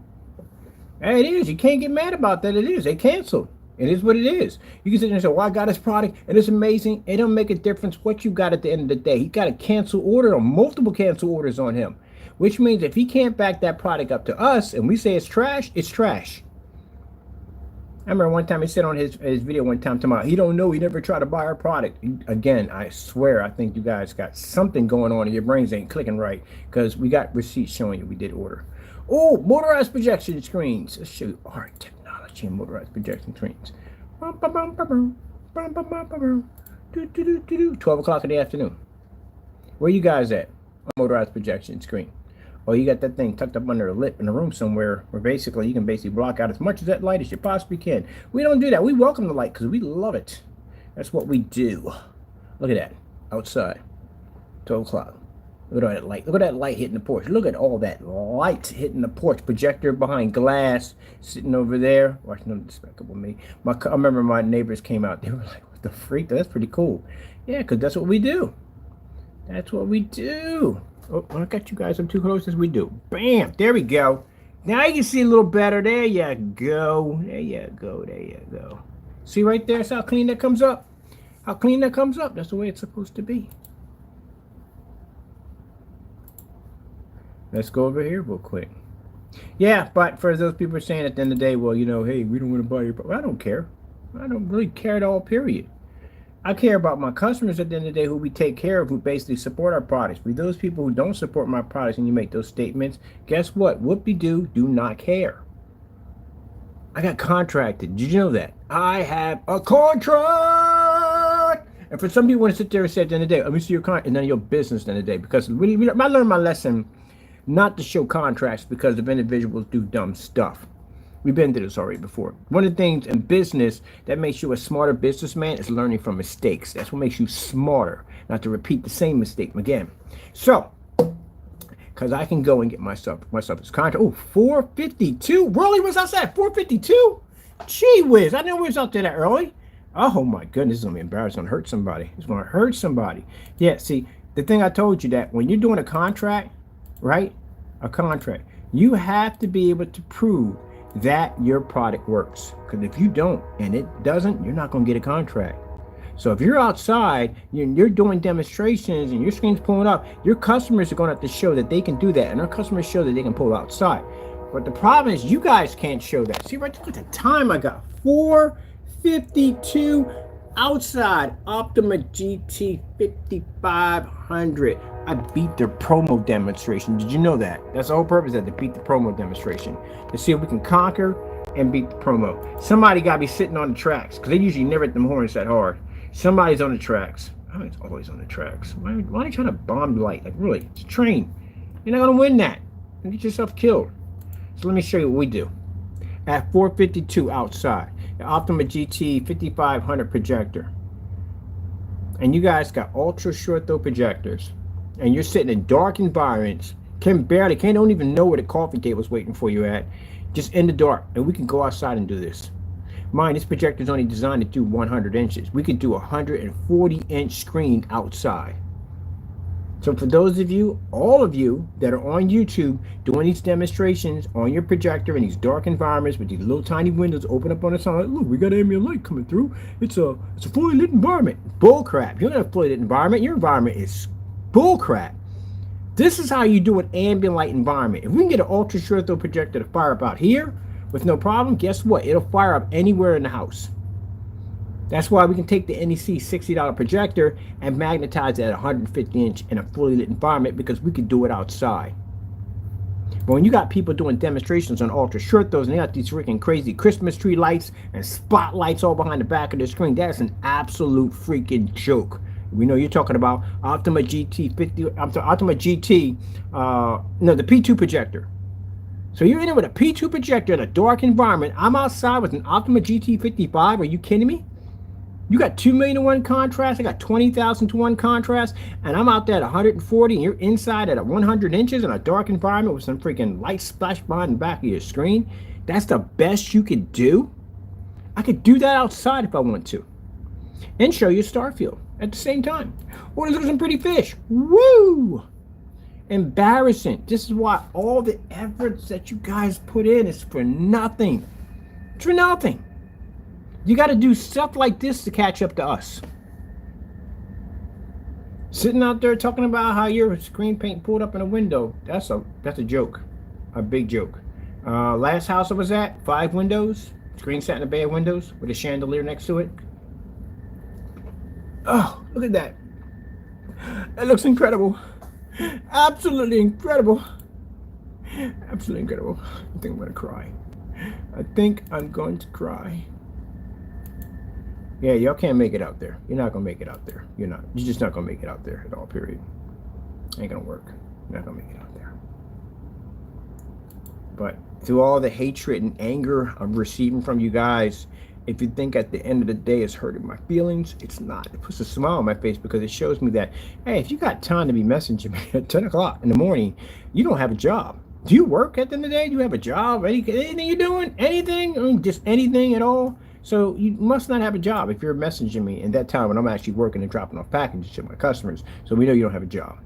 Hey, it is. You can't get mad about that. It is. They canceled. It is what it is. You can sit there and say, well, I got this product and it's amazing. It don't make a difference what you got at the end of the day. He got a cancel order or multiple cancel orders on him, which means if he can't back that product up to us and we say it's trash, it's trash. I remember one time he said on his video one time, he don't know, he never tried to buy our product. Again, I swear, I think you guys got something going on and your brains ain't clicking right, because we got receipts showing you we did order. Oh, motorized projection screens. Let's show you our technology and motorized projection screens. 12 o'clock in the afternoon. Where you guys at? Motorized projection screen. Oh, you got that thing tucked up under a lip in a room somewhere where basically you can basically block out as much of that light as you possibly can. We don't do that. We welcome the light because we love it. That's what we do. Look at that. Outside. 12 o'clock. Look at that light. Look at that light hitting the porch. Look at all that light hitting the porch. Projector behind glass, sitting over there. Watching them despicable me. I remember my neighbors came out. They were like, "What the freak? That's pretty cool." Yeah, because that's what we do. That's what we do. Oh, I got you guys up too close as we do. Bam! There we go. Now you can see a little better. There you go. There you go. There you go. See right there? See how clean that comes up? How clean that comes up? That's the way it's supposed to be. Let's go over here real quick. Yeah, but for those people saying at the end of the day, well, you know, hey, we don't want to buy your product. Well, I don't care. I don't really care at all, period. I care about my customers at the end of the day, who we take care of, who basically support our products. For those people who don't support my products and you make those statements, guess what? Whoop-de-doo, do not care. I got contracted. Did you know that? I have a contract! And for some people want to sit there and say at the end of the day, let me see your contract, and none of your business at the end of the day. Because I learned my lesson not to show contracts because of individuals do dumb stuff. We've been through this already before. One of the things in business that makes you a smarter businessman is learning from mistakes. That's what makes you smarter, not to repeat the same mistake again. So, because I can go and get myself this contract. Oh, 452. Really? What's I said? 452? Gee whiz. I didn't know we was out there that early. Oh my goodness, it's gonna be embarrassing. It's gonna hurt somebody. It's gonna hurt somebody. Yeah, see, the thing I told you that when you're doing a contract, right? A contract, you have to be able to prove that your product works. Because if you don't and it doesn't, you're not gonna get a contract. So if you're outside, you're doing demonstrations and your screen's pulling up, your customers are going to have to show that they can do that. And our customers show that they can pull outside. But the problem is you guys can't show that. See, right, look at the time I got. 452 outside. Optima GT 5500. I beat their promo demonstration. Did you know that? That's the whole purpose of it, to beat the promo demonstration. To see if we can conquer and beat the promo. Somebody got to be sitting on the tracks because they usually never hit them horns that hard. Somebody's on the tracks. Oh, it's always on the tracks. Why are they trying to bomb the light? Like, really, it's a train. You're not going to win that. You get yourself killed. So let me show you what we do. At 452 outside, the Optima GT 5500 projector. And you guys got ultra short throw projectors. And you're sitting in dark environments. Don't even know where the coffee table's waiting for you at. Just in the dark. And we can go outside and do this. Mind, this projector is only designed to do 100 inches. We could do a 140-inch screen outside. So for those of you, all of you that are on YouTube doing these demonstrations on your projector in these dark environments with these little tiny windows open up on the side, look, we got ambient light coming through. It's a fully lit environment. Bull crap. You don't have a fully lit environment. Your environment is bull crap. This is how you do an ambient light environment. If we can get an ultra short throw projector to fire up out here with no problem, guess what? It'll fire up anywhere in the house. That's why we can take the NEC $60 projector and magnetize it at 150 inch in a fully lit environment because we could do it outside. But when you got people doing demonstrations on ultra short throws and they got these freaking crazy Christmas tree lights and spotlights all behind the back of the screen, that's an absolute freaking joke. We know you're talking about Optima GT the P2 projector. So you're in it with a P2 projector in a dark environment. I'm outside with an Optima GT 55. Are you kidding me? You got 2 million to 1 contrast. I got 20,000 to 1 contrast. And I'm out there at 140 and you're inside at 100 inches in a dark environment with some freaking light splash behind the back of your screen. That's the best you could do? I could do that outside if I want to. And show you Starfield at the same time. Or look at some pretty fish. Woo! Embarrassing. This is why all the efforts that you guys put in is for nothing. It's for nothing. You got to do stuff like this to catch up to us. Sitting out there talking about how your screen paint pulled up in a window. That's a joke. A big joke. Last house I was at, 5 windows. Screen sat in a bay of windows with a chandelier next to it. Oh, look at that. That looks incredible. Absolutely incredible. Absolutely incredible. I think I'm going to cry. I think I'm going to cry. Yeah, y'all can't make it out there. You're not going to make it out there. You're not. You're just not going to make it out there at all, period. Ain't going to work. You're not going to make it out there. But through all the hatred and anger I'm receiving from you guys, if you think at the end of the day it's hurting my feelings, it's not. It puts a smile on my face because it shows me that, hey, if you got time to be messaging me at 10 o'clock in the morning, you don't have a job. Do you work at the end of the day? Do you have a job? Anything you're doing? Anything? I mean, just anything at all? So you must not have a job if you're messaging me in that time when I'm actually working and dropping off packages to my customers. So we know you don't have a job.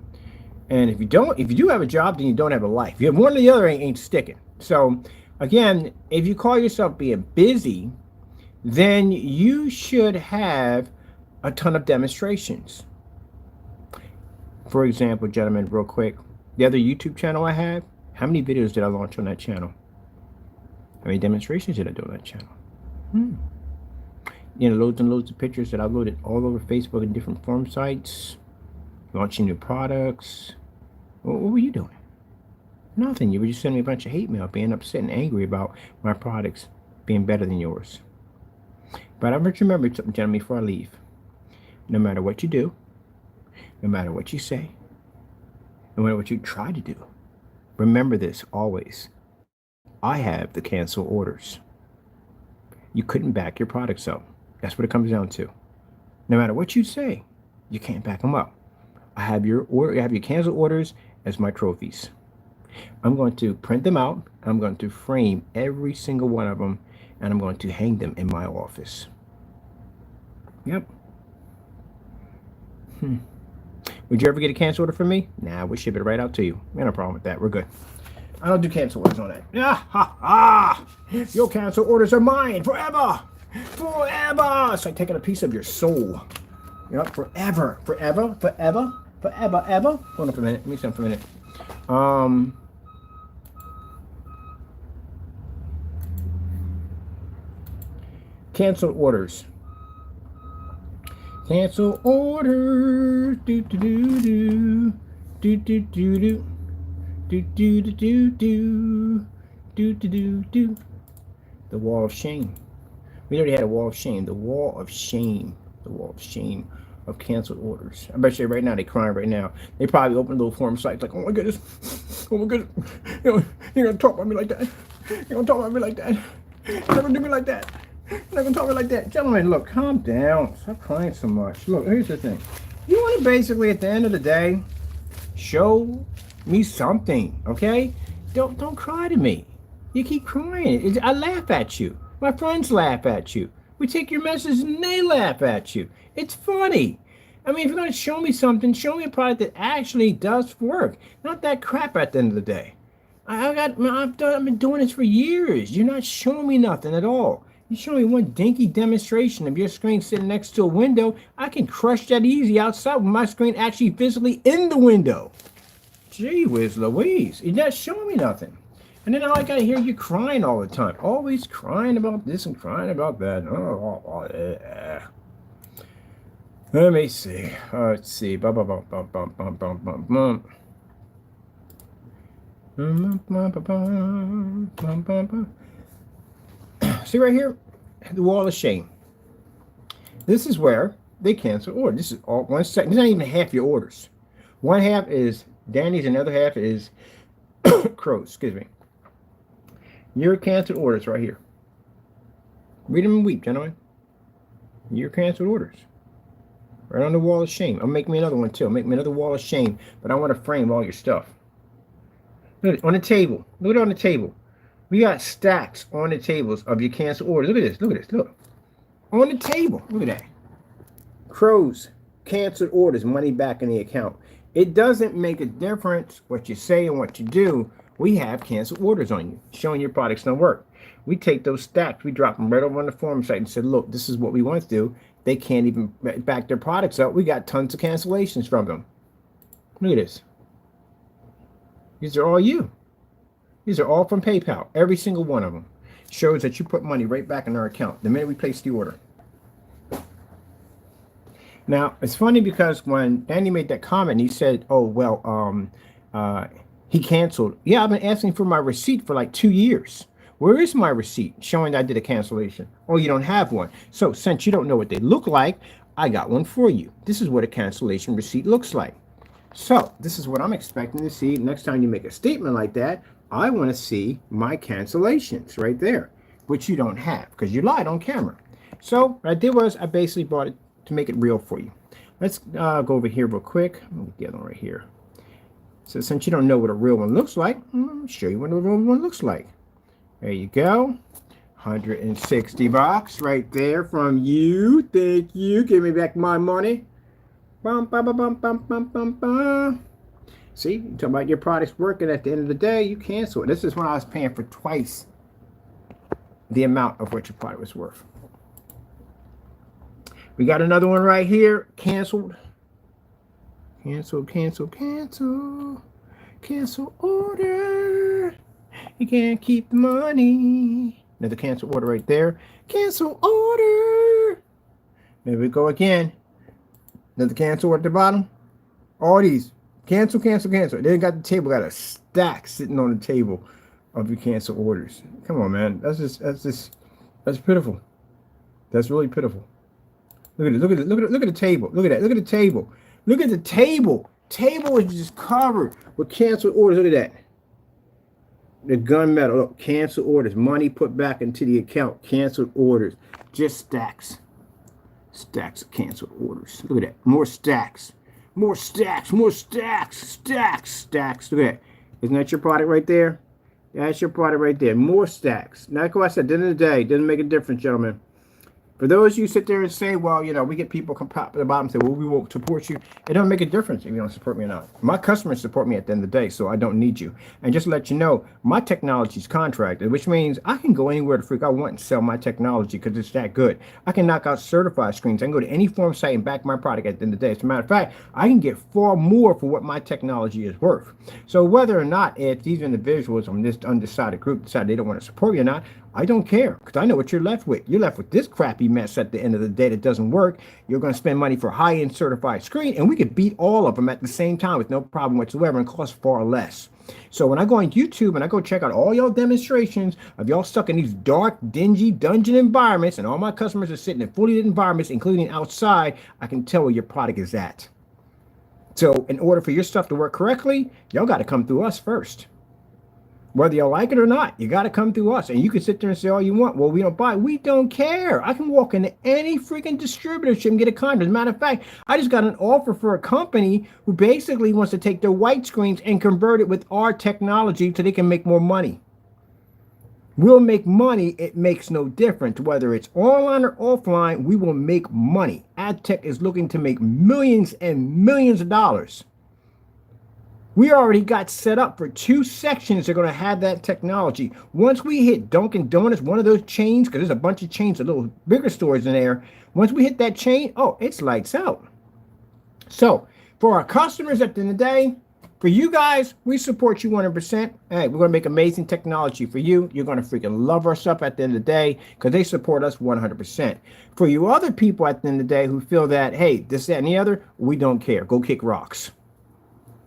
And if you do have a job, then you don't have a life. You have one or the other ain't sticking. So again, if you call yourself being busy, then you should have a ton of demonstrations. For example, gentlemen, real quick, the other YouTube channel I have, how many videos did I launch on that channel? How many demonstrations did I do on that channel? You know, loads and loads of pictures that I loaded all over Facebook and different forum sites, launching new products. What were you doing? Nothing. You were just sending me a bunch of hate mail, being upset and angry about my products being better than yours. But I must remember something, gentlemen, before I leave. No matter what you do, no matter what you say, no matter what you try to do, remember this always. I have the cancel orders. You couldn't back your products up. That's what it comes down to. No matter what you say, you can't back them up. I have your cancel orders as my trophies. I'm going to print them out. I'm going to frame every single one of them, and I'm going to hang them in my office. Yep. Would you ever get a cancel order from me? Nah, we'll ship it right out to you. No problem with that. We're good. I don't do cancel orders on that. Ah, ha, ha. Your cancel orders are mine forever. Forever. It's like taking a piece of your soul. Yep, forever. Forever. Forever. Forever. Ever. Hold on for a minute. Let me see for a minute. Cancel orders. Cancel orders. Do do do do. Do do do do. Do do do do do. Do do do do. The wall of shame. We already had a wall of shame. The wall of shame. The wall of shame of canceled orders. I bet you right now they're crying right now. They probably open a little forum site like, oh my goodness, oh my goodness, you're gonna talk about me like that. You're gonna talk about me like that. You're not gonna do me like that. You're not gonna talk about me like that. Gentlemen, look, calm down. Stop crying so much. Look, here's the thing. You want to basically at the end of the day show me something, okay? Don't cry to me. You keep crying. I laugh at you. My friends laugh at you. We take your message and they laugh at you. It's funny. I mean, if you're going to show me something, show me a product that actually does work. Not that crap at the end of the day. I've been doing this for years. You're not showing me nothing at all. You show me one dinky demonstration of your screen sitting next to a window. I can crush that easy outside with my screen actually physically in the window. Gee whiz Louise. You're not showing me nothing. And then I gotta hear you crying all the time. Always crying about this and crying about that. Let me see. Let's see. See right here? The wall of shame. This is where they cancel orders. This is all 1 second. This is not even half your orders. One half is Danny's and the other half is Crow's. Excuse me. Your canceled orders right here. Read them and weep, gentlemen. Your canceled orders. Right on the wall of shame. I'll make me another one too. I'll make me another wall of shame. But I want to frame all your stuff. Look on the table. Look at it on the table. We got stacks on the tables of your canceled orders. Look at this. Look at this. Look. On the table. Look at that. Crow's canceled orders. Money back in the account. It doesn't make a difference what you say and what you do. We have canceled orders on you, showing your products don't work. We take those stacks, we drop them right over on the forum site and said, look, this is what we want to do. They can't even back their products up. We got tons of cancellations from them. Look at this. These are all you. These are all from PayPal. Every single one of them shows that you put money right back in our account the minute we place the order. Now, it's funny because when Danny made that comment, he said, oh, well, he canceled. Yeah, I've been asking for my receipt for like 2 years. Where is my receipt showing that I did a cancellation? Oh, you don't have one. So since you don't know what they look like, I got one for you. This is what a cancellation receipt looks like. So this is what I'm expecting to see. Next time you make a statement like that, I want to see my cancellations right there, which you don't have because you lied on camera. So what I did was I basically brought it to make it real for you. Let's go over here real quick. I'll get the other one right here. So since you don't know what a real one looks like, I'll show you what a real one looks like. There you go. $160 right there from you. Thank you. Give me back my money. Bum, bum, bum, bum, bum, bum, bum, bum. See, you talk about your products working at the end of the day, you cancel it. This is when I was paying for twice the amount of what your product was worth. We got another one right here. Canceled. Cancel, cancel, cancel. Cancel order. You can't keep the money. Another cancel order right there. Cancel order. There we go again. Another cancel order at the bottom. All these. Cancel, cancel, cancel. They got the table, got a stack sitting on the table of your cancel orders. Come on, man. That's pitiful. That's really pitiful. Look at it. Look at it. Look at the table. Look at that. Look at the table. Look at the table. Table is just covered with canceled orders. Look at that. The gunmetal. Look, canceled orders. Money put back into the account. Canceled orders. Just stacks. Stacks of canceled orders. Look at that. More stacks. More stacks. More stacks. Stacks. Stacks. Look at that. Isn't that your product right there? That's your product right there. More stacks. Now, like I said, at the end of the day, it doesn't make a difference, gentlemen. For those of you sit there and say, well, we get people come pop at the bottom and say, well, we won't support you. It don't make a difference if you don't support me or not. My customers support me at the end of the day, so I don't need you. And just to let you know, my technology is contracted, which means I can go anywhere the freak I want and sell my technology because it's that good. I can knock out certified screens. I can go to any form site and back my product at the end of the day. As a matter of fact, I can get far more for what my technology is worth. So whether or not if these individuals from this undecided group decide they don't want to support you or not, I don't care because I know what you're left with. You're left with this crappy mess at the end of the day that doesn't work. You're going to spend money for high-end certified screen, and we could beat all of them at the same time with no problem whatsoever and cost far less. So when I go on YouTube and I go check out all y'all demonstrations of y'all stuck in these dark, dingy dungeon environments, and all my customers are sitting in fully lit environments, including outside, I can tell where your product is at. So in order for your stuff to work correctly, y'all got to come through us first. Whether you like it or not, you got to come through us. And you can sit there and say all you want. Well, we don't buy. We don't care. I can walk into any freaking distributorship and get a contract. As a matter of fact, I just got an offer for a company who basically wants to take their white screens and convert it with our technology so they can make more money. We'll make money. It makes no difference. Whether it's online or offline, we will make money. AdTech is looking to make millions and millions of dollars. We already got set up for 2 sections that are going to have that technology. Once we hit Dunkin' Donuts, one of those chains, because there's a bunch of chains, a little bigger stores in there. Once we hit that chain, oh, it's lights out. So for our customers at the end of the day, for you guys, we support you 100%. Hey, we're going to make amazing technology for you. You're going to freaking love our stuff at the end of the day because they support us 100%. For you other people at the end of the day who feel that, hey, this, that, and the other, we don't care. Go kick rocks.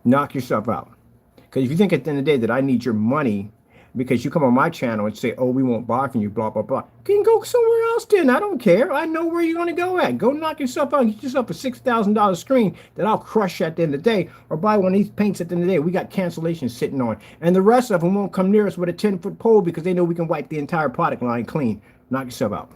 Knock yourself out. Because if you think at the end of the day that I need your money because you come on my channel and say, oh, we won't buy from you, blah, blah, blah, you can go somewhere else then. I don't care. I know where you're going to go at. Go knock yourself out and get yourself a $6,000 screen that I'll crush at the end of the day, or buy one of these paints at the end of the day we got cancellations sitting on. And the rest of them won't come near us with a 10-foot pole because they know we can wipe the entire product line clean. Knock yourself out.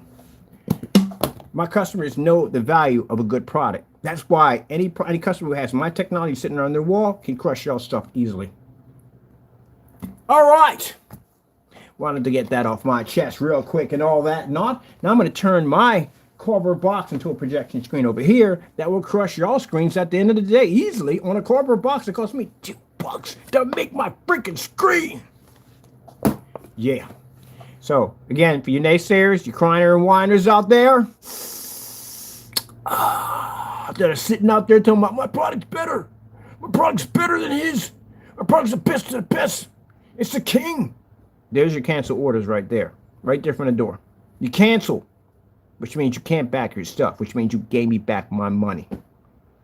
My customers know the value of a good product. That's why any customer who has my technology sitting on their wall can crush your stuff easily. All right. Wanted to get that off my chest real quick and all that. Now I'm going to turn my cardboard box into a projection screen over here that will crush y'all screens at the end of the day easily on a cardboard box that cost me $2 to make my freaking screen. Yeah. So, again, for you naysayers, you crying and whiners out there, that are sitting out there talking about my product's better. My product's better than his. My product's the best of the best. It's the king. There's your cancel orders right there. Right there from the door. You cancel, which means you can't back your stuff, which means you gave me back my money.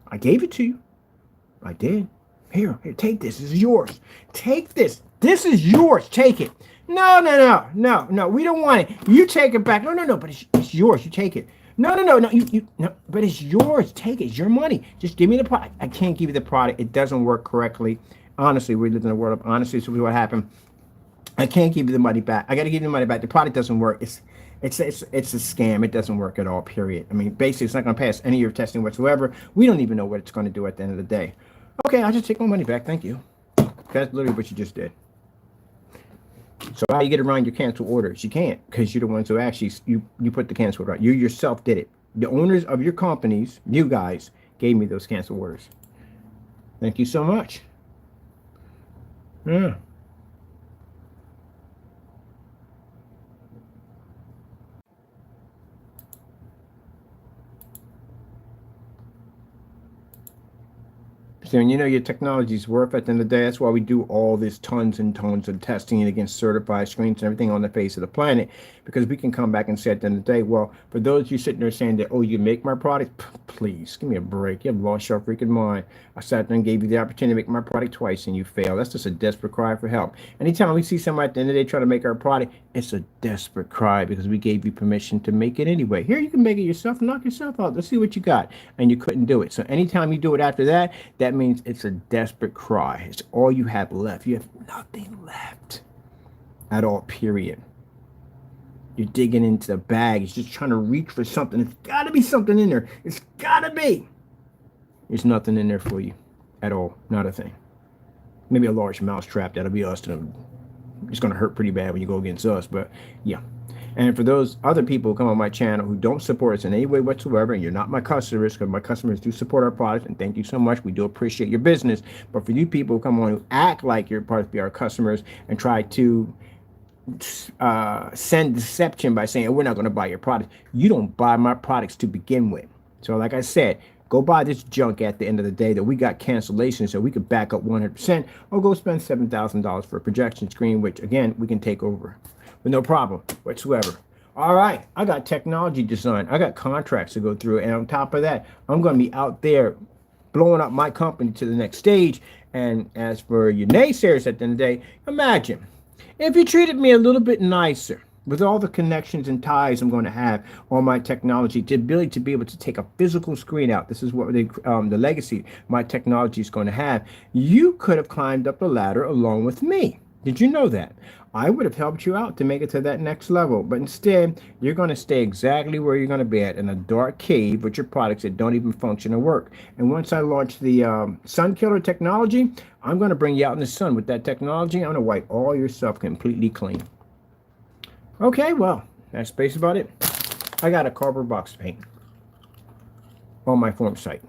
I gave it to you. I did. Here, take this. This is yours. Take this. This is yours. Take it. No. We don't want it. You take it back. No. But it's yours. You take it. No. No. But it's yours. Take it. It's your money. Just give me the product. I can't give you the product. It doesn't work correctly. Honestly, we live in a world of honesty. So what happened? I can't give you the money back. I got to give you the money back. The product doesn't work. It's a scam. It doesn't work at all. Period. I mean, basically, it's not going to pass any of your testing whatsoever. We don't even know what it's going to do at the end of the day. Okay, I'll just take my money back. Thank you. That's literally what you just did. So how you get around your cancel orders? You can't, because you're the ones who actually you put the cancel order out. You yourself did it. The owners of your companies, you guys, gave me those cancel orders. Thank you so much. Yeah. So when you know your technology's worth at the end of the day, that's why we do all this tons and tons of testing against certified screens and everything on the face of the planet, because we can come back and say at the end of the day, well, for those of you sitting there saying that, oh, you make my product, please give me a break. You have lost your freaking mind. I sat there and gave you the opportunity to make my product twice and you failed. That's just a desperate cry for help. Anytime we see somebody at the end of the day trying to make our product, it's a desperate cry because we gave you permission to make it anyway. Here, you can make it yourself, knock yourself out. Let's see what you got. And you couldn't do it. So anytime you do it after that, that means it's a desperate cry. It's all you have left. You have nothing left at all, period. You're digging into the bag. It's just trying to reach for something. There's got to be something in there. It's got to be. There's nothing in there for you at all. Not a thing. maybe a large mousetrap. That'll be us. It's going to hurt pretty bad when you go against us. But yeah. And for those other people who come on my channel who don't support us in any way whatsoever, and you're not my customers, because my customers do support our products, and thank you so much. We do appreciate your business. But for you people who come on who act like you're part of our customers and try to send deception by saying, we're not going to buy your product, you don't buy my products to begin with. So like I said, go buy this junk at the end of the day that we got cancellation so we could back up 100%, or go spend $7,000 for a projection screen, which again, we can take over with no problem whatsoever. All right, I got technology design. I got contracts to go through. And on top of that, I'm going to be out there blowing up my company to the next stage. And as for you naysayers at the end of the day, imagine if you treated me a little bit nicer with all the connections and ties I'm going to have on my technology, the ability to be able to take a physical screen out. This is what the legacy my technology is going to have. You could have climbed up the ladder along with me. Did you know that? I would have helped you out to make it to that next level. But instead, you're going to stay exactly where you're going to be at, in a dark cave with your products that don't even function or work. And once I launch the sun killer technology, I'm going to bring you out in the sun with that technology. I'm going to wipe all your stuff completely clean. Okay, well, that's basically about it. I got a cardboard box paint on my form site.